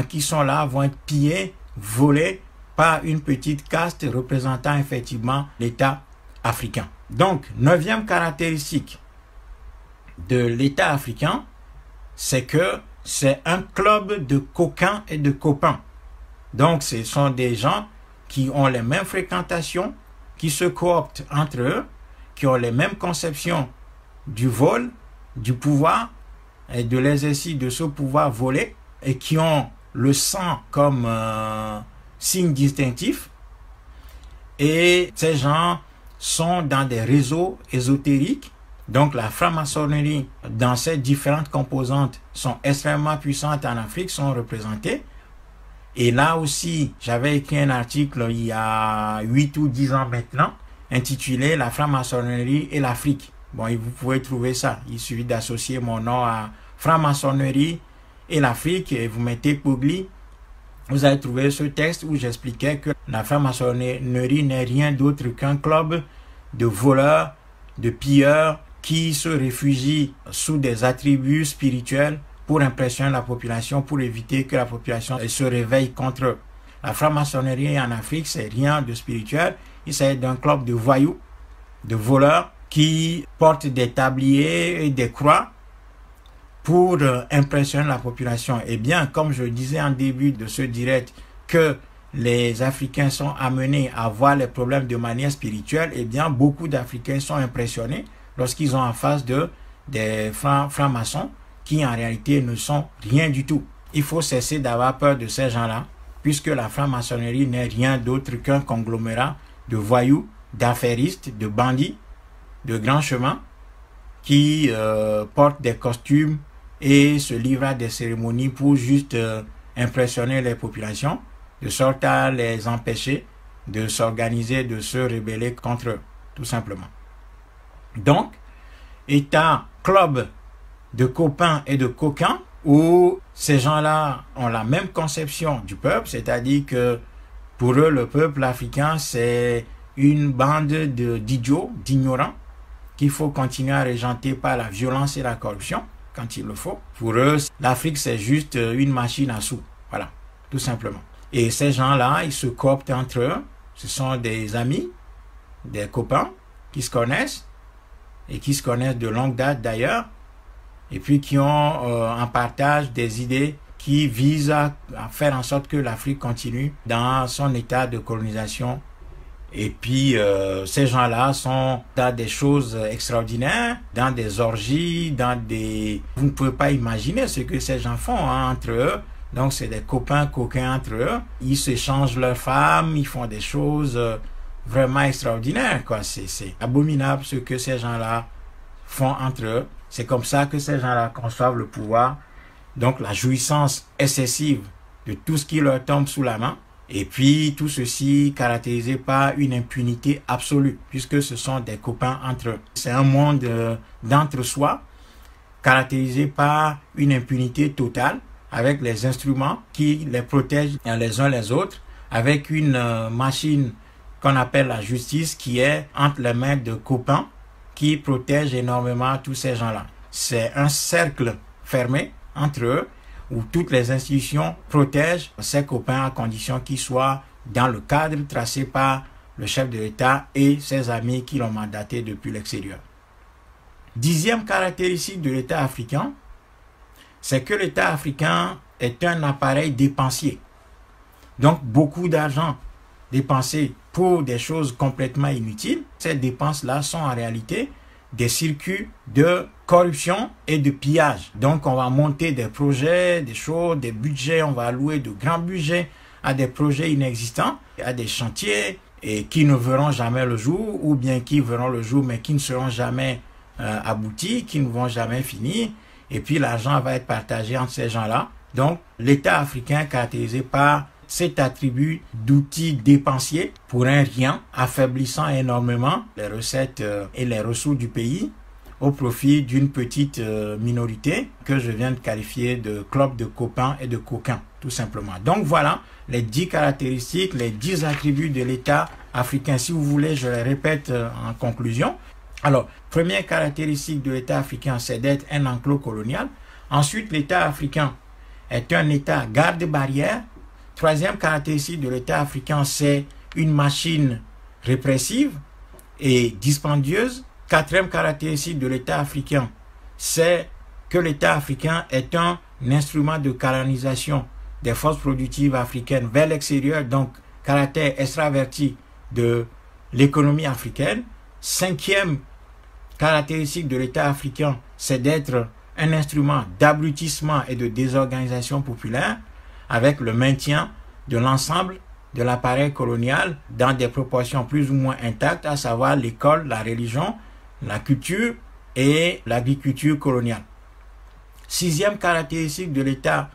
qui sont là vont être pillées, volées par une petite caste représentant effectivement l'État africain. Donc, 9e caractéristique de l'État africain, c'est que c'est un club de coquins et de copains. Donc, ce sont des gens qui ont les mêmes fréquentations, qui se cooptent entre eux, qui ont les mêmes conceptions du vol, du pouvoir et de l'exercice de ce pouvoir volé, et qui ont le sang comme signe distinctif. Et ces gens sont dans des réseaux ésotériques. Donc la franc-maçonnerie, dans ses différentes composantes, sont extrêmement puissantes en Afrique, sont représentées. Et là aussi, j'avais écrit un article il y a 8 ou 10 ans maintenant, intitulé « La franc-maçonnerie et l'Afrique ». Bon, vous pouvez trouver ça. Il suffit d'associer mon nom à franc-maçonnerie et l'Afrique et vous mettez Pogli. Vous allez trouver ce texte où j'expliquais que la franc-maçonnerie n'est rien d'autre qu'un club de voleurs, de pilleurs qui se réfugient sous des attributs spirituels pour impressionner la population, pour éviter que la population se réveille contre eux. La franc-maçonnerie en Afrique, c'est rien de spirituel. Il s'agit d'un club de voyous, de voleurs qui portent des tabliers et des croix pour impressionner la population. Et bien, comme je disais en début de ce direct, que les Africains sont amenés à voir les problèmes de manière spirituelle, et bien, beaucoup d'Africains sont impressionnés lorsqu'ils ont en face des francs-maçons qui en réalité ne sont rien du tout. Il faut cesser d'avoir peur de ces gens-là, puisque la franc-maçonnerie n'est rien d'autre qu'un conglomérat de voyous, d'affairistes, de bandits, de grands chemins, qui portent des costumes et se livrent à des cérémonies pour juste impressionner les populations, de sorte à les empêcher de s'organiser, de se rebeller contre eux, tout simplement. Donc, État, club de copains et de coquins, où ces gens-là ont la même conception du peuple, c'est-à-dire que pour eux, le peuple africain, c'est une bande d'idiots, d'ignorants, qu'il faut continuer à régenter par la violence et la corruption, quand il le faut. Pour eux, l'Afrique, c'est juste une machine à sous. Voilà, tout simplement. Et ces gens-là, ils se cooptent entre eux. Ce sont des amis, des copains qui se connaissent, et qui se connaissent de longue date d'ailleurs, et puis qui ont en partage des idées qui visent à faire en sorte que l'Afrique continue dans son état de colonisation. Et puis, ces gens-là sont dans des choses extraordinaires, dans des orgies, dans des... Vous ne pouvez pas imaginer ce que ces gens font entre eux. Donc, c'est des copains coquins entre eux. Ils s'échangent leurs femmes, ils font des choses vraiment extraordinaires, quoi. C'est abominable ce que ces gens-là font entre eux. C'est comme ça que ces gens-là conçoivent le pouvoir. Donc, la jouissance excessive de tout ce qui leur tombe sous la main. Et puis, tout ceci caractérisé par une impunité absolue, puisque ce sont des copains entre eux. C'est un monde d'entre-soi, caractérisé par une impunité totale, avec les instruments qui les protègent les uns les autres, avec une machine qu'on appelle la justice, qui est entre les mains de copains, qui protège énormément tous ces gens-là. C'est un cercle fermé entre eux, où toutes les institutions protègent ces copains à condition qu'ils soient dans le cadre tracé par le chef de l'État et ses amis qui l'ont mandaté depuis l'extérieur. 10e caractéristique de l'État africain, c'est que l'État africain est un appareil dépensier. Donc, beaucoup d'argent dépensé pour des choses complètement inutiles. Ces dépenses-là sont en réalité des circuits de corruption et de pillage. Donc, on va monter des projets, des choses, des budgets, on va allouer de grands budgets à des projets inexistants, à des chantiers, et qui ne verront jamais le jour, ou bien qui verront le jour, mais qui ne seront jamais aboutis, qui ne vont jamais finir. Et puis l'argent va être partagé entre ces gens-là. Donc l'État africain caractérisé par cet attribut d'outils dépensiers pour un rien, affaiblissant énormément les recettes et les ressources du pays au profit d'une petite minorité que je viens de qualifier de club de copains et de coquins, tout simplement. Donc voilà les 10 caractéristiques, les 10 attributs de l'État africain. Si vous voulez, je les répète en conclusion. Alors, première caractéristique de l'État africain, c'est d'être un enclos colonial. Ensuite, l'État africain est un État garde-barrière. Troisième caractéristique de l'État africain, c'est une machine répressive et dispendieuse. Quatrième caractéristique de l'État africain, c'est que l'État africain est un instrument de canalisation des forces productives africaines vers l'extérieur, donc caractère extraverti de l'économie africaine. Cinquième caractéristique de l'État africain, c'est d'être un instrument d'abrutissement et de désorganisation populaire avec le maintien de l'ensemble de l'appareil colonial dans des proportions plus ou moins intactes, à savoir l'école, la religion, la culture et l'agriculture coloniale. Sixième caractéristique de l'État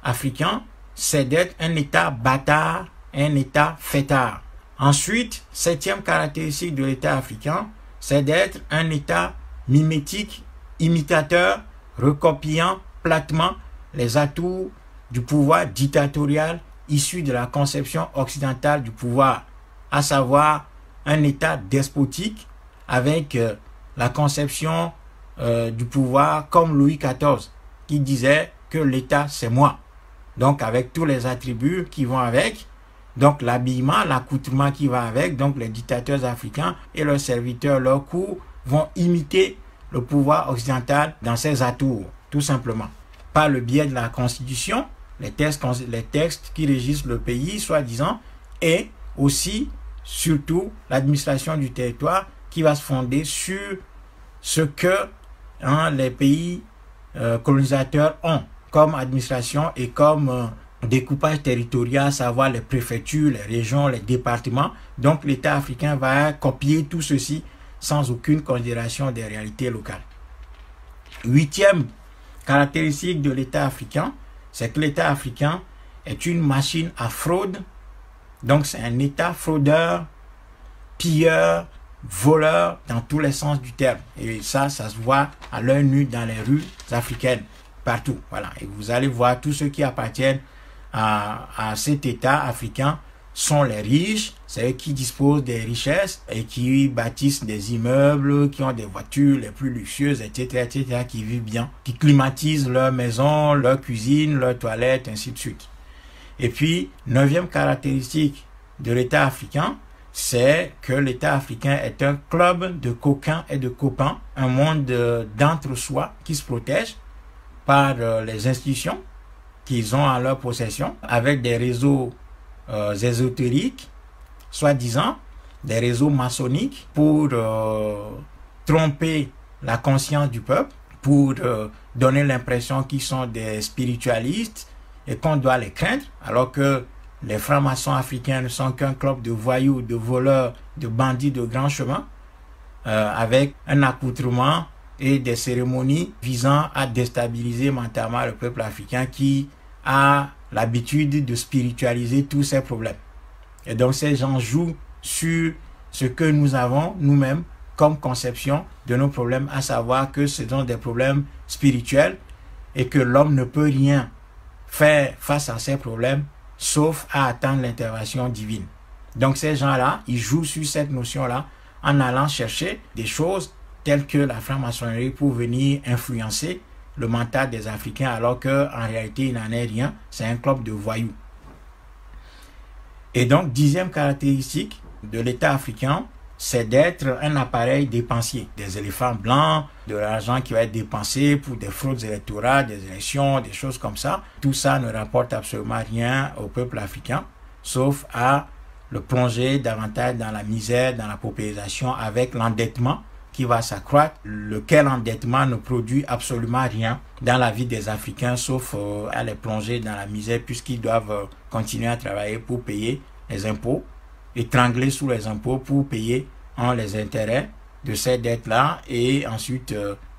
africain, c'est d'être un État bâtard, un État fêtard. Ensuite, septième caractéristique de l'État africain, c'est d'être un État mimétique, imitateur, recopiant platement les atouts du pouvoir dictatorial issu de la conception occidentale du pouvoir, à savoir un État despotique avec la conception du pouvoir comme Louis XIV qui disait que l'État c'est moi. Donc avec tous les attributs qui vont avec, donc l'habillement, l'accoutrement qui va avec, donc les dictateurs africains et leurs serviteurs, leurs cours vont imiter le pouvoir occidental dans ses atours, tout simplement. Par le biais de la Constitution, les textes qui régissent le pays, soi-disant, et aussi, surtout, l'administration du territoire qui va se fonder sur ce que les pays colonisateurs ont comme administration et comme découpage territorial, à savoir les préfectures, les régions, les départements. Donc l'État africain va copier tout ceci sans aucune considération des réalités locales. Huitième caractéristique de l'État africain, c'est que l'État africain est une machine à fraude. Donc c'est un État fraudeur, pilleur, voleur dans tous les sens du terme. Et ça se voit à l'œil nu dans les rues africaines, partout. Voilà. Et vous allez voir tous ceux qui appartiennent à cet État africain sont les riches, c'est eux qui disposent des richesses et qui bâtissent des immeubles, qui ont des voitures les plus luxueuses, etc., qui vivent bien, qui climatisent leur maison, leur cuisine, leurs toilettes, ainsi de suite. Et puis, neuvième caractéristique de l'État africain, c'est que l'État africain est un club de coquins et de copains, un monde d'entre-soi qui se protège par les institutions qu'ils ont à leur possession, avec des réseaux ésotériques, soi-disant, des réseaux maçonniques pour tromper la conscience du peuple, pour donner l'impression qu'ils sont des spiritualistes et qu'on doit les craindre, alors que les francs-maçons africains ne sont qu'un club de voyous, de voleurs, de bandits de grand chemin, avec un accoutrement et des cérémonies visant à déstabiliser mentalement le peuple africain qui a l'habitude de spiritualiser tous ces problèmes. Et donc ces gens jouent sur ce que nous avons nous-mêmes comme conception de nos problèmes, à savoir que ce sont des problèmes spirituels et que l'homme ne peut rien faire face à ces problèmes sauf à attendre l'intervention divine. Donc ces gens-là, ils jouent sur cette notion-là en allant chercher des choses telles que la franc-maçonnerie pour venir influencer le mental des Africains, alors qu'en réalité, il n'en est rien. C'est un club de voyous. Et donc, dixième caractéristique de l'État africain, c'est d'être un appareil dépensier. Des éléphants blancs, de l'argent qui va être dépensé pour des fraudes électorales, des élections, des choses comme ça. Tout ça ne rapporte absolument rien au peuple africain, sauf à le plonger davantage dans la misère, dans la paupérisation, avec l'endettement qui va s'accroître, lequel endettement ne produit absolument rien dans la vie des Africains, sauf à les plonger dans la misère, puisqu'ils doivent continuer à travailler pour payer les impôts étrangler sous les impôts pour payer les intérêts de ces dettes-là et ensuite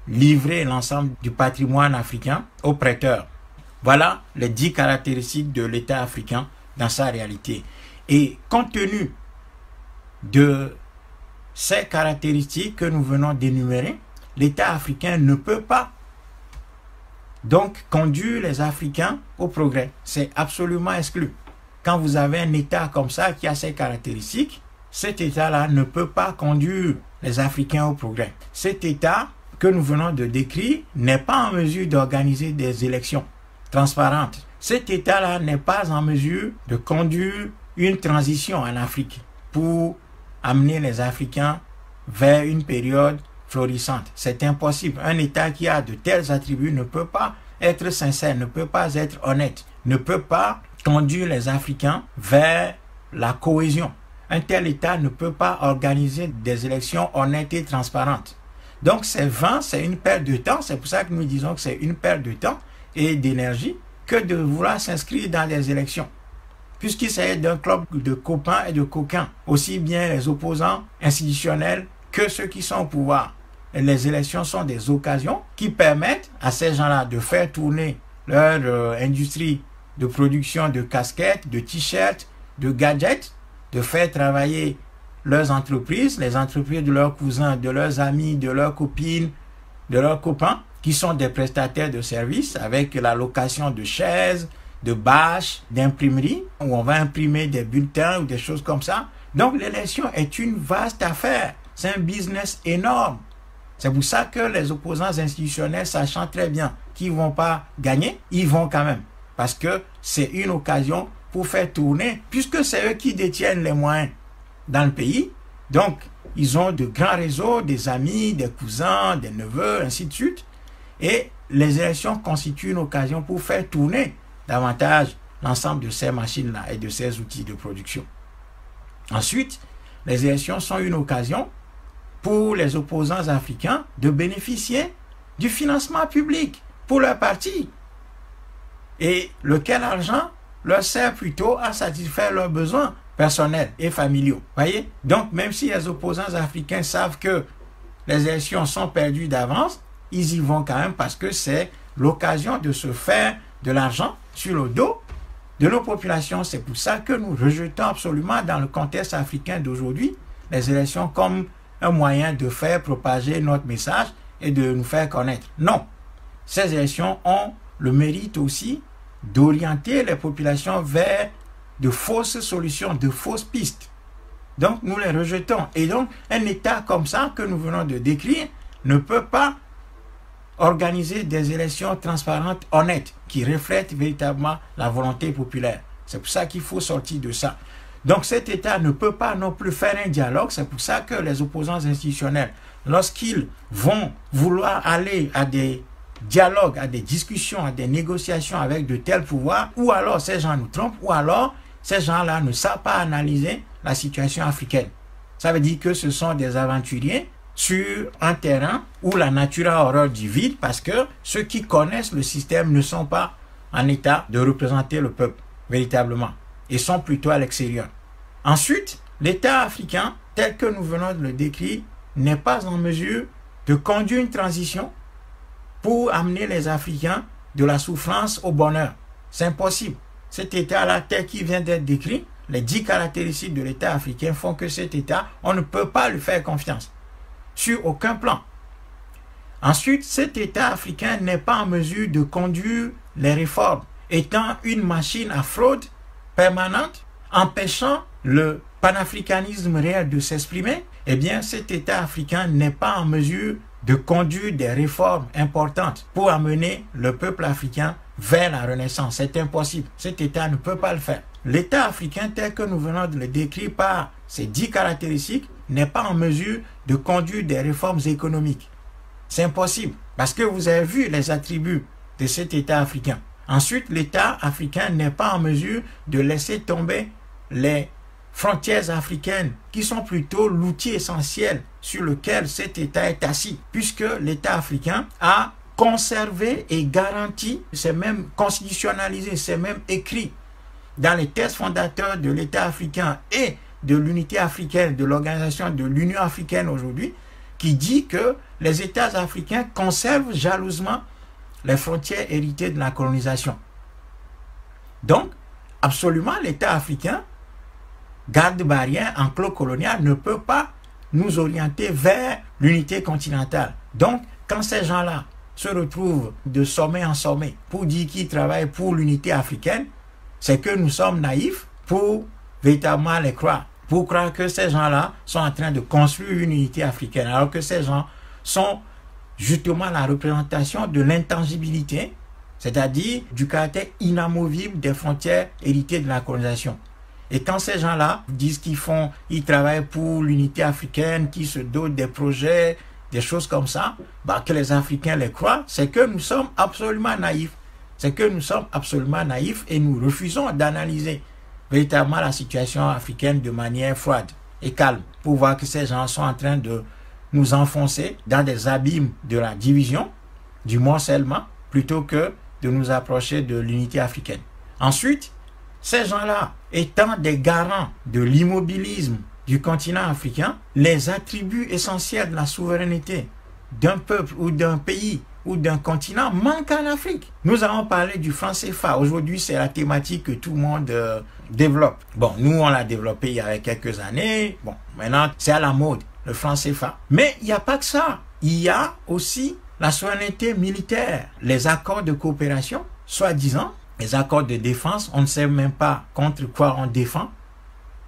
livrer l'ensemble du patrimoine africain aux prêteurs. Voilà les 10 caractéristiques de l'État africain dans sa réalité. Et compte tenu de ces caractéristiques que nous venons d'énumérer, l'État africain ne peut pas donc conduire les Africains au progrès. C'est absolument exclu. Quand vous avez un État comme ça qui a ces caractéristiques, cet État-là ne peut pas conduire les Africains au progrès. Cet État que nous venons de décrire n'est pas en mesure d'organiser des élections transparentes. Cet État-là n'est pas en mesure de conduire une transition en Afrique pour amener les Africains vers une période florissante. C'est impossible. Un État qui a de tels attributs ne peut pas être sincère, ne peut pas être honnête, ne peut pas conduire les Africains vers la cohésion. Un tel État ne peut pas organiser des élections honnêtes et transparentes. Donc c'est vain, c'est une perte de temps. C'est pour ça que nous disons que c'est une perte de temps et d'énergie que de vouloir s'inscrire dans des élections. Puisqu'il s'agit d'un club de copains et de coquins, aussi bien les opposants institutionnels que ceux qui sont au pouvoir. Et les élections sont des occasions qui permettent à ces gens-là de faire tourner leur industrie de production de casquettes, de t-shirts, de gadgets, de faire travailler leurs entreprises, les entreprises de leurs cousins, de leurs amis, de leurs copines, de leurs copains, qui sont des prestataires de services avec la location de chaises, de bâches, d'imprimerie, où on va imprimer des bulletins ou des choses comme ça. Donc l'élection est une vaste affaire. C'est un business énorme. C'est pour ça que les opposants institutionnels, sachant très bien qu'ils ne vont pas gagner, ils vont quand même. Parce que c'est une occasion pour faire tourner, puisque c'est eux qui détiennent les moyens dans le pays. Donc, ils ont de grands réseaux, des amis, des cousins, des neveux, ainsi de suite. Et les élections constituent une occasion pour faire tourner davantage l'ensemble de ces machines-là et de ces outils de production. Ensuite, les élections sont une occasion pour les opposants africains de bénéficier du financement public pour leur parti. Et lequel argent leur sert plutôt à satisfaire leurs besoins personnels et familiaux. Voyez? Donc, même si les opposants africains savent que les élections sont perdues d'avance, ils y vont quand même parce que c'est l'occasion de se faire de l'argent sur le dos de nos populations. C'est pour ça que nous rejetons absolument dans le contexte africain d'aujourd'hui les élections comme un moyen de faire propager notre message et de nous faire connaître. Non. Ces élections ont le mérite aussi d'orienter les populations vers de fausses solutions, de fausses pistes. Donc, nous les rejetons. Et donc, un État comme ça que nous venons de décrire ne peut pas organiser des élections transparentes, honnêtes, qui reflètent véritablement la volonté populaire. C'est pour ça qu'il faut sortir de ça. Donc, cet État ne peut pas non plus faire un dialogue. C'est pour ça que les opposants institutionnels, lorsqu'ils vont vouloir aller à des dialogues, à des discussions, à des négociations avec de tels pouvoirs, ou alors ces gens nous trompent, ou alors ces gens-là ne savent pas analyser la situation africaine. Ça veut dire que ce sont des aventuriers sur un terrain où la nature a horreur du vide, parce que ceux qui connaissent le système ne sont pas en état de représenter le peuple véritablement et sont plutôt à l'extérieur. Ensuite, l'État africain, tel que nous venons de le décrire, n'est pas en mesure de conduire une transition pour amener les Africains de la souffrance au bonheur. C'est impossible. Cet État-là, tel qu'il vient d'être décrit, les 10 caractéristiques de l'État africain font que cet État, on ne peut pas lui faire confiance. Sur aucun plan. Ensuite, cet État africain n'est pas en mesure de conduire les réformes, étant une machine à fraude permanente, empêchant le panafricanisme réel de s'exprimer. Eh bien, cet État africain n'est pas en mesure de conduire des réformes importantes pour amener le peuple africain vers la renaissance. C'est impossible. Cet État ne peut pas le faire. L'État africain, tel que nous venons de le décrire par ces 10 caractéristiques, n'est pas en mesure de conduire des réformes économiques. C'est impossible, parce que vous avez vu les attributs de cet État africain. Ensuite, l'État africain n'est pas en mesure de laisser tomber les frontières africaines, qui sont plutôt l'outil essentiel sur lequel cet État est assis, puisque l'État africain a conservé et garanti, c'est même constitutionnalisé, c'est même écrit dans les textes fondateurs de l'État africain et de l'unité africaine, de l'organisation de l'Union africaine aujourd'hui, qui dit que les États africains conservent jalousement les frontières héritées de la colonisation. Donc, absolument, l'État africain, garde-barrière, enclos colonial, ne peut pas nous orienter vers l'unité continentale. Donc, quand ces gens-là se retrouvent de sommet en sommet pour dire qu'ils travaillent pour l'unité africaine, c'est que nous sommes naïfs pour véritablement les croire. Pour croire que ces gens-là sont en train de construire une unité africaine, alors que ces gens sont justement la représentation de l'intangibilité, c'est-à-dire du caractère inamovible des frontières héritées de la colonisation. Et quand ces gens-là disent ils travaillent pour l'unité africaine, qui se dotent des projets, des choses comme ça, que les Africains les croient, c'est que nous sommes absolument naïfs. C'est que nous sommes absolument naïfs et nous refusons d'analyser véritablement la situation africaine de manière froide et calme pour voir que ces gens sont en train de nous enfoncer dans des abîmes de la division, du morcellement, plutôt que de nous approcher de l'unité africaine. Ensuite, ces gens-là, étant des garants de l'immobilisme du continent africain, les attributs essentiels de la souveraineté d'un peuple ou d'un pays ou d'un continent manquent en Afrique. Nous avons parlé du franc CFA. Aujourd'hui, c'est la thématique que tout le monde développe. Bon, nous, on l'a développé il y a quelques années. Bon, maintenant, c'est à la mode, le franc CFA. Mais il n'y a pas que ça. Il y a aussi la souveraineté militaire, les accords de coopération, soi-disant, les accords de défense. On ne sait même pas contre quoi on défend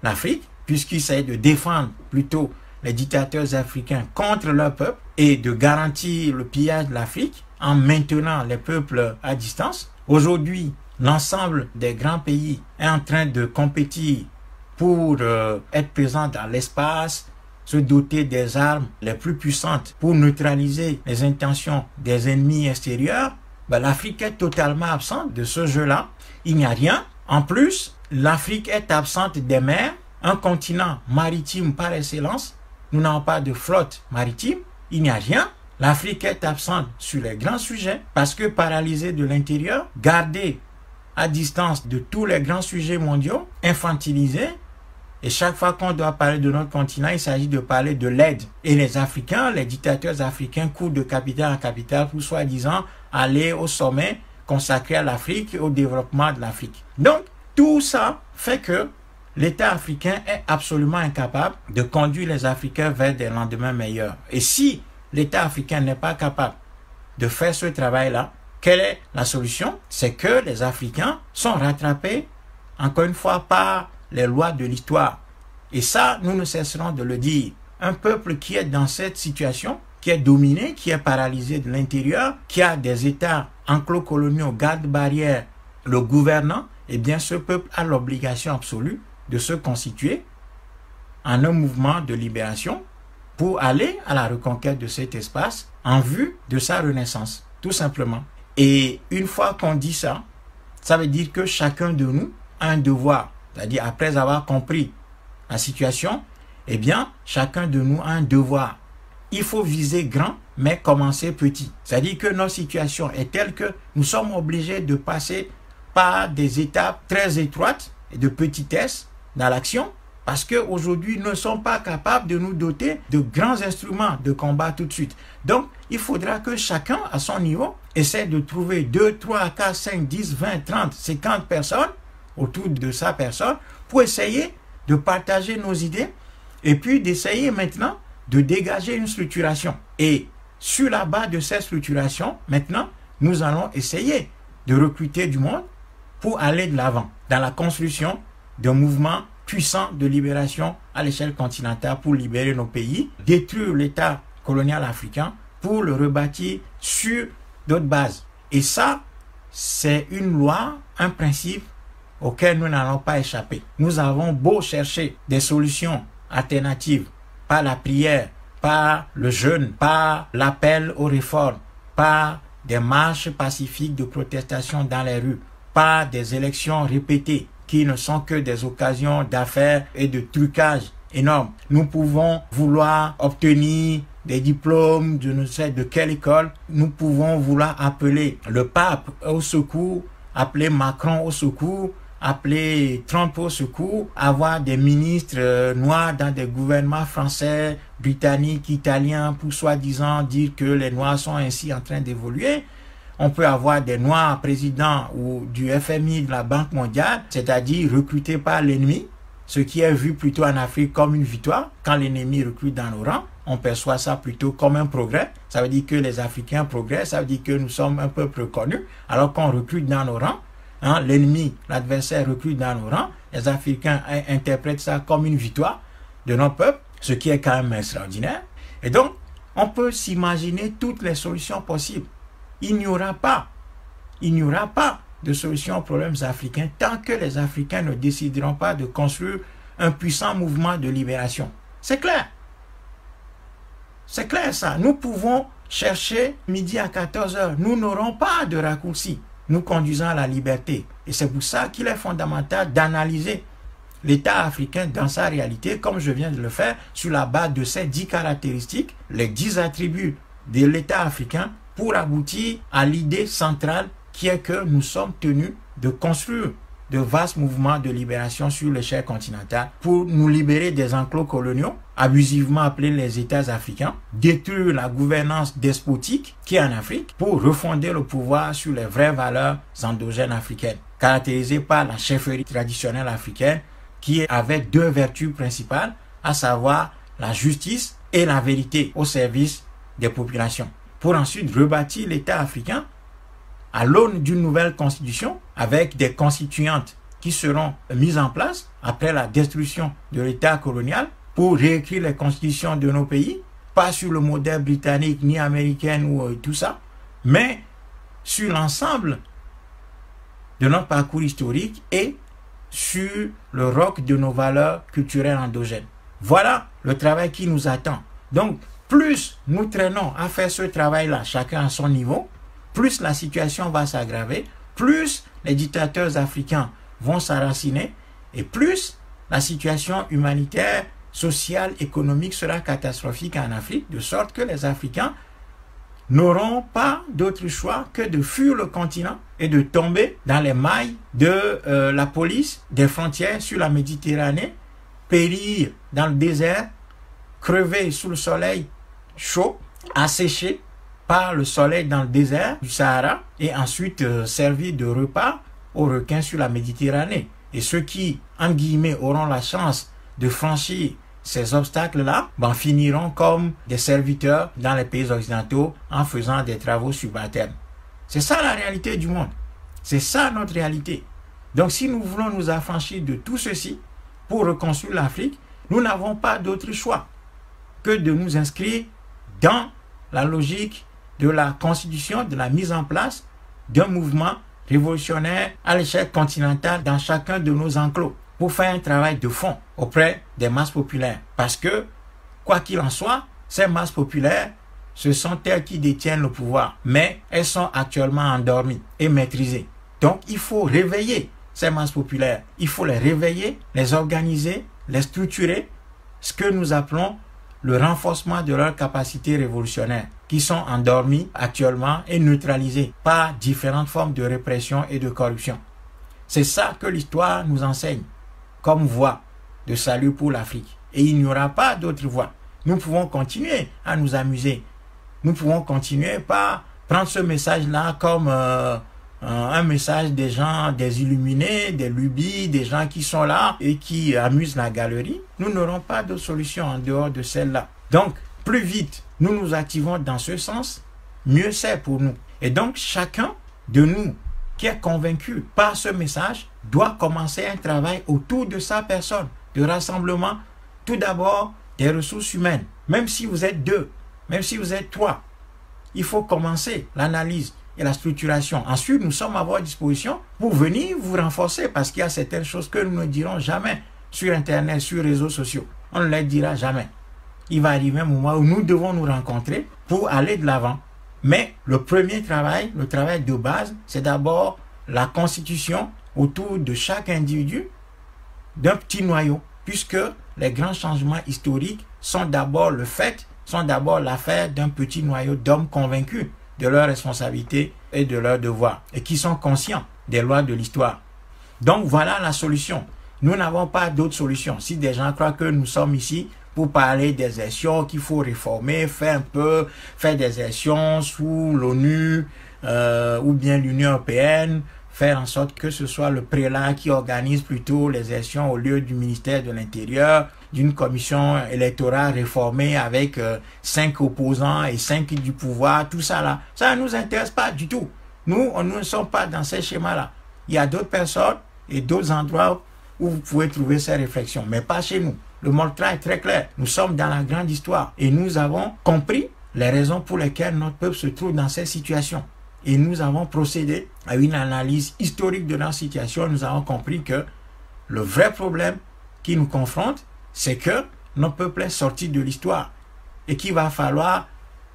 l'Afrique, puisqu'il s'agit de défendre plutôt les dictateurs africains contre leur peuple et de garantir le pillage de l'Afrique en maintenant les peuples à distance. Aujourd'hui, l'ensemble des grands pays est en train de compétir pour être présent dans l'espace, se doter des armes les plus puissantes pour neutraliser les intentions des ennemis extérieurs. L'Afrique est totalement absente de ce jeu-là. Il n'y a rien. En plus, l'Afrique est absente des mers, un continent maritime par excellence. Nous n'avons pas de flotte maritime, il n'y a rien. L'Afrique est absente sur les grands sujets parce que paralysée de l'intérieur, gardée à distance de tous les grands sujets mondiaux, infantilisée. Et chaque fois qu'on doit parler de notre continent, il s'agit de parler de l'aide. Et les Africains, les dictateurs africains courent de capitale en capitale pour soi-disant aller au sommet consacré à l'Afrique et au développement de l'Afrique. Donc, tout ça fait que l'État africain est absolument incapable de conduire les Africains vers des lendemains meilleurs. Et si l'État africain n'est pas capable de faire ce travail-là, quelle est la solution? C'est que les Africains sont rattrapés, encore une fois, par les lois de l'histoire. Et ça, nous ne cesserons de le dire. Un peuple qui est dans cette situation, qui est dominé, qui est paralysé de l'intérieur, qui a des États enclos-coloniaux, garde-barrières, le gouvernant, eh bien ce peuple a l'obligation absolue de se constituer en un mouvement de libération pour aller à la reconquête de cet espace en vue de sa renaissance, tout simplement. Et une fois qu'on dit ça, ça veut dire que chacun de nous a un devoir, c'est-à-dire après avoir compris la situation, eh bien, chacun de nous a un devoir. Il faut viser grand, mais commencer petit. C'est-à-dire que notre situation est telle que nous sommes obligés de passer par des étapes très étroites et de petitesse dans l'action, parce qu'aujourd'hui, nous ne sommes pas capables de nous doter de grands instruments de combat tout de suite. Donc, il faudra que chacun, à son niveau, essaie de trouver 2, 3, 4, 5, 10, 20, 30, 50 personnes autour de sa personne pour essayer de partager nos idées et puis d'essayer maintenant de dégager une structuration. Et sur la base de cette structuration, maintenant, nous allons essayer de recruter du monde pour aller de l'avant dans la construction d'un mouvement puissant de libération à l'échelle continentale pour libérer nos pays, détruire l'État colonial africain pour le rebâtir sur d'autres bases. Et ça, c'est une loi, un principe auquel nous n'allons pas échapper. Nous avons beau chercher des solutions alternatives par la prière, par le jeûne, par l'appel aux réformes, par des marches pacifiques de protestation dans les rues, par des élections répétées qui ne sont que des occasions d'affaires et de trucage énormes. Nous pouvons vouloir obtenir des diplômes, je ne sais de quelle école. Nous pouvons vouloir appeler le pape au secours, appeler Macron au secours, appeler Trump au secours, avoir des ministres noirs dans des gouvernements français, britanniques, italiens, pour soi-disant dire que les noirs sont ainsi en train d'évoluer. On peut avoir des noirs présidents ou du FMI, de la Banque mondiale, c'est-à-dire recrutés par l'ennemi, ce qui est vu plutôt en Afrique comme une victoire. Quand l'ennemi recrute dans nos rangs, on perçoit ça plutôt comme un progrès. Ça veut dire que les Africains progressent, ça veut dire que nous sommes un peuple reconnu, alors qu'on recrute dans nos rangs. Hein, l'ennemi, l'adversaire recrute dans nos rangs. Les Africains interprètent ça comme une victoire de nos peuples, ce qui est quand même extraordinaire. Et donc, on peut s'imaginer toutes les solutions possibles. Il n'y aura pas de solution aux problèmes africains tant que les Africains ne décideront pas de construire un puissant mouvement de libération. C'est clair. C'est clair ça. Nous pouvons chercher midi à 14 h. Nous n'aurons pas de raccourci nous conduisant à la liberté. Et c'est pour ça qu'il est fondamental d'analyser l'État africain dans sa réalité, comme je viens de le faire, sur la base de ces 10 caractéristiques, les 10 attributs de l'État africain, pour aboutir à l'idée centrale qui est que nous sommes tenus de construire de vastes mouvements de libération sur l'échelle continentale pour nous libérer des enclos coloniaux, abusivement appelés les États africains, détruire la gouvernance despotique qui est en Afrique pour refonder le pouvoir sur les vraies valeurs endogènes africaines, caractérisées par la chefferie traditionnelle africaine qui avait 2 vertus principales, à savoir la justice et la vérité au service des populations, pour ensuite rebâtir l'État africain à l'aune d'une nouvelle constitution avec des constituantes qui seront mises en place après la destruction de l'État colonial pour réécrire les constitutions de nos pays, pas sur le modèle britannique ni américain ou tout ça, mais sur l'ensemble de notre parcours historique et sur le roc de nos valeurs culturelles endogènes. Voilà le travail qui nous attend. Donc, plus nous traînons à faire ce travail-là, chacun à son niveau, plus la situation va s'aggraver, plus les dictateurs africains vont s'enraciner et plus la situation humanitaire, sociale, économique sera catastrophique en Afrique, de sorte que les Africains n'auront pas d'autre choix que de fuir le continent et de tomber dans les mailles de la police des frontières sur la Méditerranée, périr dans le désert, crever sous le soleil chaud, asséché par le soleil dans le désert du Sahara et ensuite servir de repas aux requins sur la Méditerranée. Et ceux qui, en guillemets, auront la chance de franchir ces obstacles-là, finiront comme des serviteurs dans les pays occidentaux en faisant des travaux subalternes. C'est ça la réalité du monde. C'est ça notre réalité. Donc si nous voulons nous affranchir de tout ceci pour reconstruire l'Afrique, nous n'avons pas d'autre choix que de nous inscrire dans la logique de la constitution, de la mise en place d'un mouvement révolutionnaire à l'échelle continentale dans chacun de nos enclos pour faire un travail de fond auprès des masses populaires. Parce que, quoi qu'il en soit, ces masses populaires, ce sont elles qui détiennent le pouvoir, mais elles sont actuellement endormies et maîtrisées. Donc, il faut réveiller ces masses populaires. Il faut les réveiller, les organiser, les structurer, ce que nous appelons le renforcement de leurs capacités révolutionnaires, qui sont endormis actuellement et neutralisés par différentes formes de répression et de corruption. C'est ça que l'histoire nous enseigne comme voie de salut pour l'Afrique. Et il n'y aura pas d'autre voie. Nous pouvons continuer à nous amuser. Nous pouvons continuer par prendre ce message-là comme un message des gens, des illuminés, des lubies, des gens qui sont là et qui amusent la galerie. Nous n'aurons pas de solution en dehors de celle-là. Donc, plus vite nous nous activons dans ce sens, mieux c'est pour nous. Et donc, chacun de nous qui est convaincu par ce message doit commencer un travail autour de sa personne, de rassemblement, tout d'abord des ressources humaines. Même si vous êtes 2, même si vous êtes 3, il faut commencer l'analyse et la structuration. Ensuite, nous sommes à votre disposition pour venir vous renforcer parce qu'il y a certaines choses que nous ne dirons jamais sur Internet, sur les réseaux sociaux. On ne les dira jamais. Il va arriver un moment où nous devons nous rencontrer pour aller de l'avant. Mais le premier travail, le travail de base, c'est d'abord la constitution autour de chaque individu d'un petit noyau, puisque les grands changements historiques sont d'abord l'affaire d'un petit noyau d'hommes convaincus de leurs responsabilités et de leurs devoirs, et qui sont conscients des lois de l'histoire. Donc voilà la solution. Nous n'avons pas d'autre solution. Si des gens croient que nous sommes ici pour parler des élections, qu'il faut réformer, faire des élections sous l'ONU ou bien l'Union européenne, faire en sorte que ce soit le prélat qui organise plutôt les élections au lieu du ministère de l'Intérieur, d'une commission électorale réformée avec 5 opposants et 5 du pouvoir, tout ça là. Ça ne nous intéresse pas du tout. Nous ne sommes pas dans ces schémas-là. Il y a d'autres personnes et d'autres endroits où vous pouvez trouver ces réflexions, mais pas chez nous. Le mantra est très clair. Nous sommes dans la grande histoire et nous avons compris les raisons pour lesquelles notre peuple se trouve dans cette situation. Et nous avons procédé à une analyse historique de notre situation. Nous avons compris que le vrai problème qui nous confronte, c'est que notre peuple est sorti de l'histoire et qu'il va falloir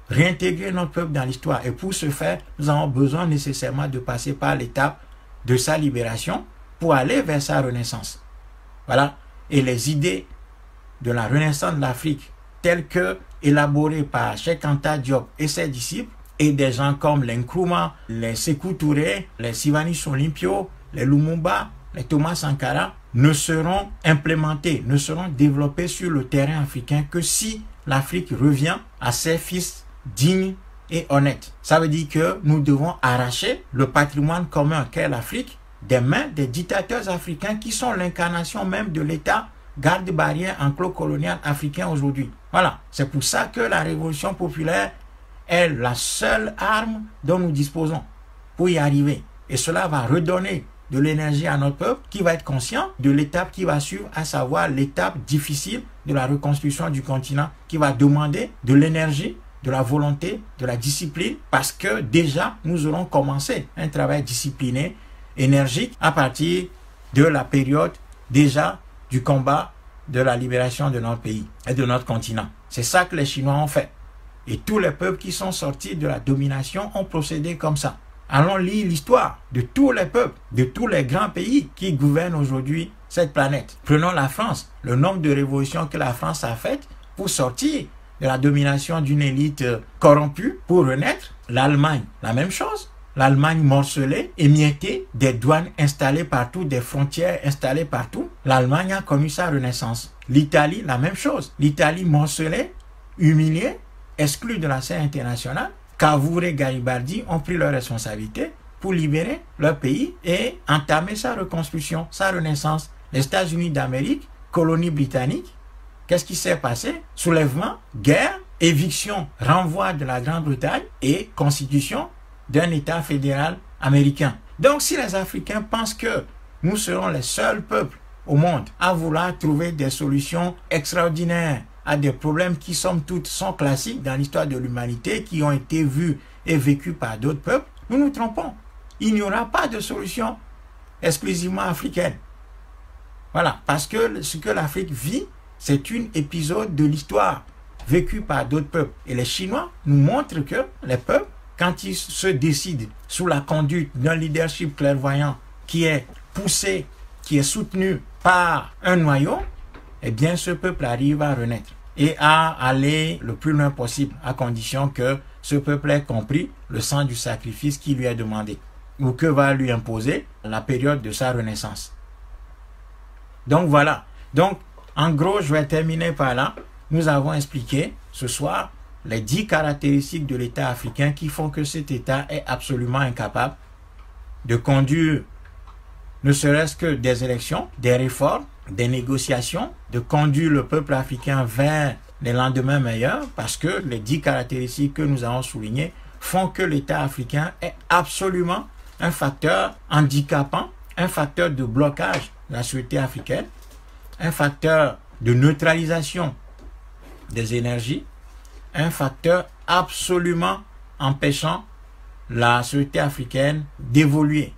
réintégrer notre peuple dans l'histoire. Et pour ce faire, nous avons besoin nécessairement de passer par l'étape de sa libération pour aller vers sa renaissance. Voilà. Et les idées de la renaissance de l'Afrique, telles que élaborées par Cheikh Anta Diop et ses disciples, et des gens comme les Nkrumah, les Sékou Touré, les Sylvanus Olympio, les Lumumba, les Thomas Sankara, ne seront implémentés, ne seront développés sur le terrain africain que si l'Afrique revient à ses fils dignes et honnêtes. Ça veut dire que nous devons arracher le patrimoine commun qu'est l'Afrique des mains des dictateurs africains qui sont l'incarnation même de l'État garde-barrière enclos-colonial africain aujourd'hui. Voilà, c'est pour ça que la révolution populaire est la seule arme dont nous disposons pour y arriver. Et cela va redonner de l'énergie à notre peuple qui va être conscient de l'étape qui va suivre, à savoir l'étape difficile de la reconstruction du continent qui va demander de l'énergie, de la volonté, de la discipline, parce que déjà nous aurons commencé un travail discipliné, énergique, à partir de la période déjà du combat de la libération de notre pays et de notre continent. C'est ça que les Chinois ont fait. Et tous les peuples qui sont sortis de la domination ont procédé comme ça. Allons lire l'histoire de tous les peuples, de tous les grands pays qui gouvernent aujourd'hui cette planète. Prenons la France, le nombre de révolutions que la France a faites pour sortir de la domination d'une élite corrompue pour renaître. L'Allemagne, la même chose. L'Allemagne morcelée, émiettée, des douanes installées partout, des frontières installées partout. L'Allemagne a connu sa renaissance. L'Italie, la même chose. L'Italie morcelée, humiliée, exclus de la scène internationale, Cavour et Garibaldi ont pris leurs responsabilités pour libérer leur pays et entamer sa reconstruction, sa renaissance. Les États-Unis d'Amérique, colonie britannique, qu'est-ce qui s'est passé? Soulèvement, guerre, éviction, renvoi de la Grande-Bretagne et constitution d'un État fédéral américain. Donc si les Africains pensent que nous serons les seuls peuples au monde à vouloir trouver des solutions extraordinaires à des problèmes qui, somme toute, sont classiques dans l'histoire de l'humanité, qui ont été vus et vécus par d'autres peuples, nous nous trompons. Il n'y aura pas de solution exclusivement africaine. Voilà, parce que ce que l'Afrique vit, c'est un épisode de l'histoire vécu par d'autres peuples. Et les Chinois nous montrent que les peuples, quand ils se décident sous la conduite d'un leadership clairvoyant qui est poussé, qui est soutenu par un noyau, eh bien ce peuple arrive à renaître et à aller le plus loin possible, à condition que ce peuple ait compris le sens du sacrifice qui lui est demandé ou que va lui imposer la période de sa renaissance. Donc voilà. Donc en gros, je vais terminer par là. Nous avons expliqué ce soir les 10 caractéristiques de l'État africain qui font que cet État est absolument incapable de conduire ne serait-ce que des élections, des réformes, des négociations, de conduire le peuple africain vers les lendemains meilleurs, parce que les 10 caractéristiques que nous avons soulignées font que l'État africain est absolument un facteur handicapant, un facteur de blocage de la société africaine, un facteur de neutralisation des énergies, un facteur absolument empêchant la société africaine d'évoluer.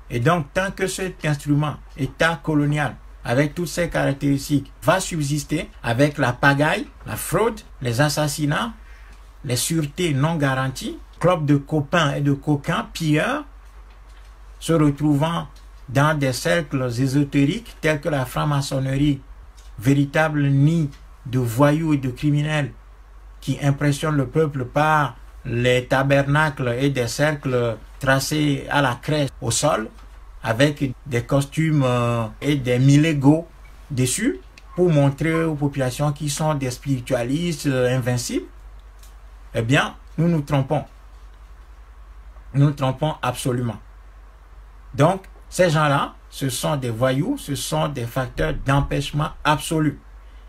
Et donc, tant que cet instrument, État colonial, avec toutes ces caractéristiques, va subsister avec la pagaille, la fraude, les assassinats, les sûretés non garanties, clubs de copains et de coquins, pilleurs, se retrouvant dans des cercles ésotériques tels que la franc-maçonnerie, véritable nid de voyous et de criminels qui impressionnent le peuple par les tabernacles et des cercles tracés à la craie au sol, avec des costumes et des millégos dessus pour montrer aux populations qui sont des spiritualistes invincibles, eh bien, nous nous trompons. Nous nous trompons absolument. Donc, ces gens-là, ce sont des voyous, ce sont des facteurs d'empêchement absolu.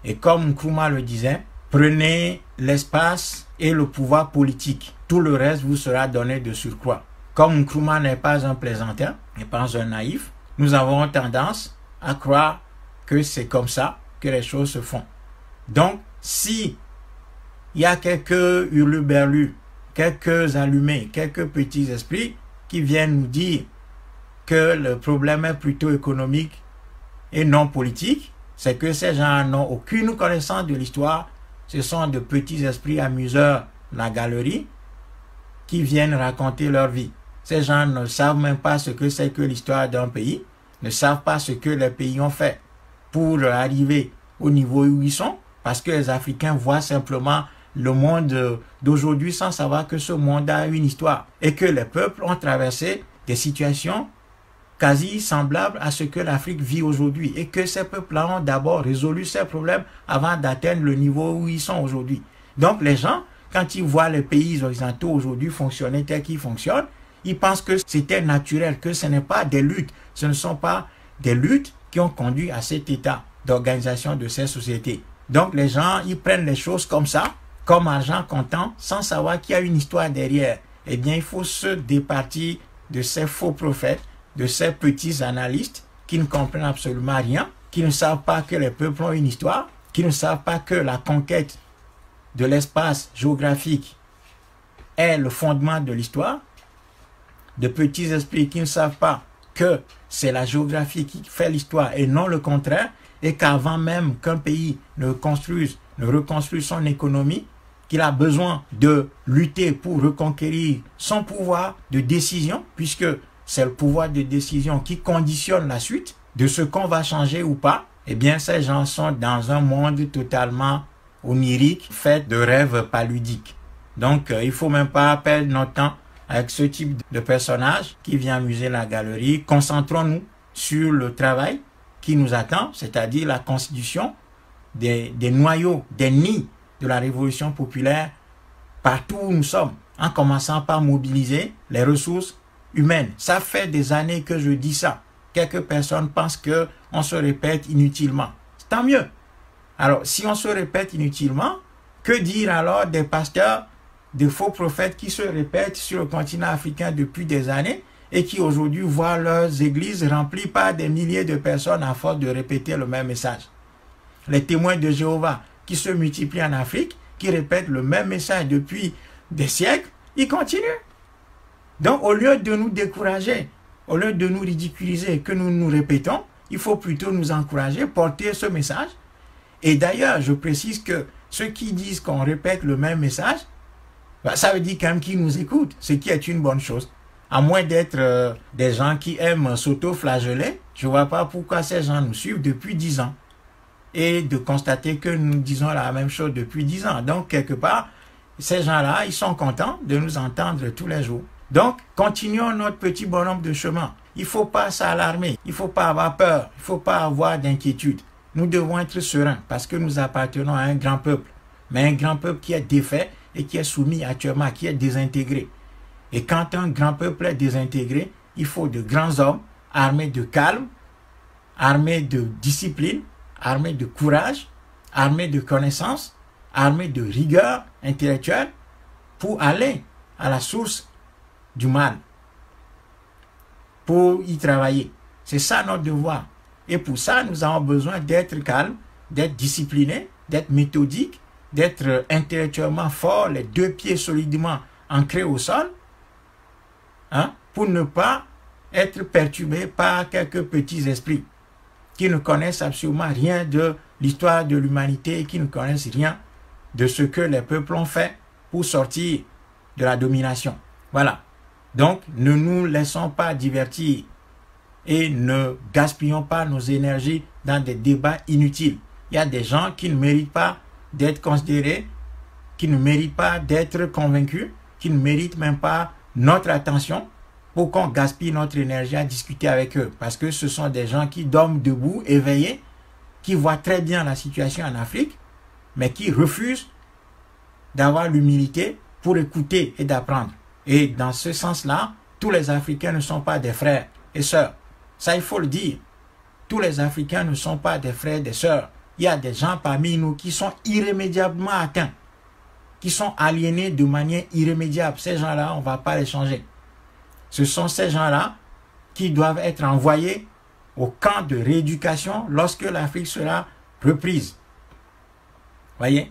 Et comme Nkrumah le disait, prenez l'espace et le pouvoir politique. Tout le reste vous sera donné de surcroît. Comme Nkrumah n'est pas un plaisantin, n'est pas un naïf, nous avons tendance à croire que c'est comme ça que les choses se font. Donc, si il y a quelques hurluberlus, quelques allumés, quelques petits esprits qui viennent nous dire que le problème est plutôt économique et non politique, c'est que ces gens n'ont aucune connaissance de l'histoire. Ce sont de petits esprits amuseurs de la galerie qui viennent raconter leur vie. Ces gens ne savent même pas ce que c'est que l'histoire d'un pays, ne savent pas ce que les pays ont fait pour arriver au niveau où ils sont, parce que les Africains voient simplement le monde d'aujourd'hui sans savoir que ce monde a une histoire et que les peuples ont traversé des situations quasi semblables à ce que l'Afrique vit aujourd'hui et que ces peuples-là ont d'abord résolu ces problèmes avant d'atteindre le niveau où ils sont aujourd'hui. Donc les gens, quand ils voient les pays occidentaux aujourd'hui fonctionner tel qu'ils fonctionnent, ils pensent que c'était naturel, que ce n'est pas des luttes, ce ne sont pas des luttes qui ont conduit à cet état d'organisation de ces sociétés. Donc les gens, ils prennent les choses comme ça, comme argent comptant, sans savoir qu'il y a une histoire derrière. Eh bien, il faut se départir de ces faux prophètes, de ces petits analystes qui ne comprennent absolument rien, qui ne savent pas que les peuples ont une histoire, qui ne savent pas que la conquête de l'espace géographique est le fondement de l'histoire, de petits esprits qui ne savent pas que c'est la géographie qui fait l'histoire et non le contraire, et qu'avant même qu'un pays ne reconstruise son économie, qu'il a besoin de lutter pour reconquérir son pouvoir de décision, puisque c'est le pouvoir de décision qui conditionne la suite de ce qu'on va changer ou pas, eh bien ces gens sont dans un monde totalement onirique, fait de rêves paludiques. Donc il ne faut même pas perdre notre temps avec ce type de personnage qui vient amuser la galerie. Concentrons-nous sur le travail qui nous attend, c'est-à-dire la constitution des noyaux, des nids de la révolution populaire partout où nous sommes, en commençant par mobiliser les ressources humaines. Ça fait des années que je dis ça. Quelques personnes pensent qu'on se répète inutilement. Tant mieux. Alors, si on se répète inutilement, que dire alors des pasteurs, des faux prophètes qui se répètent sur le continent africain depuis des années et qui aujourd'hui voient leurs églises remplies par des milliers de personnes à force de répéter le même message. Les témoins de Jéhovah qui se multiplient en Afrique, qui répètent le même message depuis des siècles, ils continuent. Donc, au lieu de nous décourager, au lieu de nous ridiculiser, que nous nous répétons, il faut plutôt nous encourager, porter ce message. Et d'ailleurs, je précise que ceux qui disent qu'on répète le même message, ça veut dire quand même qu'ils nous écoutent, ce qui est une bonne chose. À moins d'être des gens qui aiment s'auto-flageller, je ne vois pas pourquoi ces gens nous suivent depuis 10 ans. Et de constater que nous disons la même chose depuis 10 ans. Donc, quelque part, ces gens-là, ils sont contents de nous entendre tous les jours. Donc, continuons notre petit bonhomme de chemin. Il ne faut pas s'alarmer, il ne faut pas avoir peur, il ne faut pas avoir d'inquiétude. Nous devons être sereins parce que nous appartenons à un grand peuple. Mais un grand peuple qui est défait et qui est soumis actuellement, qui est désintégré. Et quand un grand peuple est désintégré, il faut de grands hommes armés de calme, armés de discipline, armés de courage, armés de connaissance, armés de rigueur intellectuelle pour aller à la source du mal, pour y travailler. C'est ça notre devoir. Et pour ça, nous avons besoin d'être calmes, d'être disciplinés, d'être méthodiques, d'être intellectuellement forts, les deux pieds solidement ancrés au sol, pour ne pas être perturbés par quelques petits esprits qui ne connaissent absolument rien de l'histoire de l'humanité et qui ne connaissent rien de ce que les peuples ont fait pour sortir de la domination. Voilà. Donc, ne nous laissons pas divertir et ne gaspillons pas nos énergies dans des débats inutiles. Il y a des gens qui ne méritent pas d'être considérés, qui ne méritent pas d'être convaincus, qui ne méritent même pas notre attention pour qu'on gaspille notre énergie à discuter avec eux. Parce que ce sont des gens qui dorment debout, éveillés, qui voient très bien la situation en Afrique, mais qui refusent d'avoir l'humilité pour écouter et d'apprendre. Et dans ce sens-là, tous les Africains ne sont pas des frères et sœurs. Ça, il faut le dire. Tous les Africains ne sont pas des frères et des sœurs. Il y a des gens parmi nous qui sont irrémédiablement atteints, qui sont aliénés de manière irrémédiable. Ces gens-là, on ne va pas les changer. Ce sont ces gens-là qui doivent être envoyés au camp de rééducation lorsque l'Afrique sera reprise. Voyez?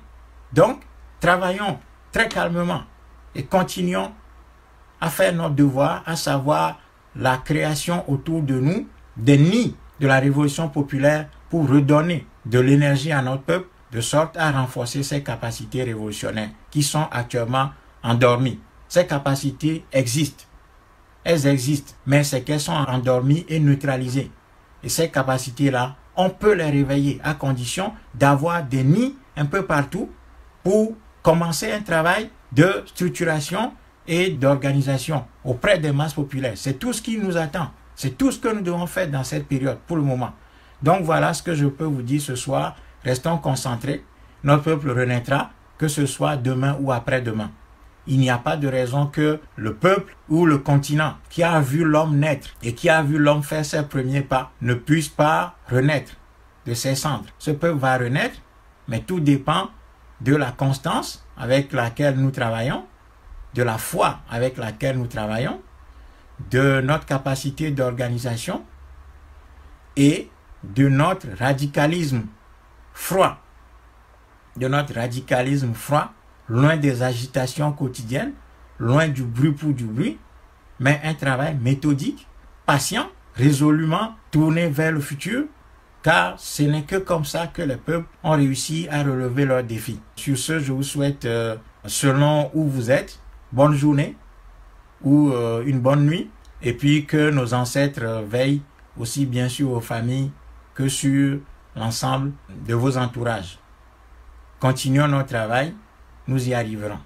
Donc, travaillons très calmement et continuons à faire notre devoir, à savoir la création autour de nous des nids de la révolution populaire pour redonner de l'énergie à notre peuple, de sorte à renforcer ses capacités révolutionnaires qui sont actuellement endormies. Ces capacités existent. Elles existent, mais c'est qu'elles sont endormies et neutralisées. Et ces capacités-là, on peut les réveiller à condition d'avoir des nids un peu partout pour commencer un travail de structuration et d'organisation auprès des masses populaires. C'est tout ce qui nous attend. C'est tout ce que nous devons faire dans cette période pour le moment. Donc voilà ce que je peux vous dire ce soir. Restons concentrés. Notre peuple renaîtra, que ce soit demain ou après-demain. Il n'y a pas de raison que le peuple ou le continent qui a vu l'homme naître et qui a vu l'homme faire ses premiers pas ne puisse pas renaître de ses cendres. Ce peuple va renaître, mais tout dépend de la constance avec laquelle nous travaillons, de la foi avec laquelle nous travaillons, de notre capacité d'organisation et de notre radicalisme froid. De notre radicalisme froid, loin des agitations quotidiennes, loin du bruit pour du bruit, mais un travail méthodique, patient, résolument tourné vers le futur, car ce n'est que comme ça que les peuples ont réussi à relever leurs défis. Sur ce, je vous souhaite, selon où vous êtes, bonne journée ou une bonne nuit, et puis que nos ancêtres veillent aussi bien sur vos familles que sur l'ensemble de vos entourages. Continuons notre travail, nous y arriverons.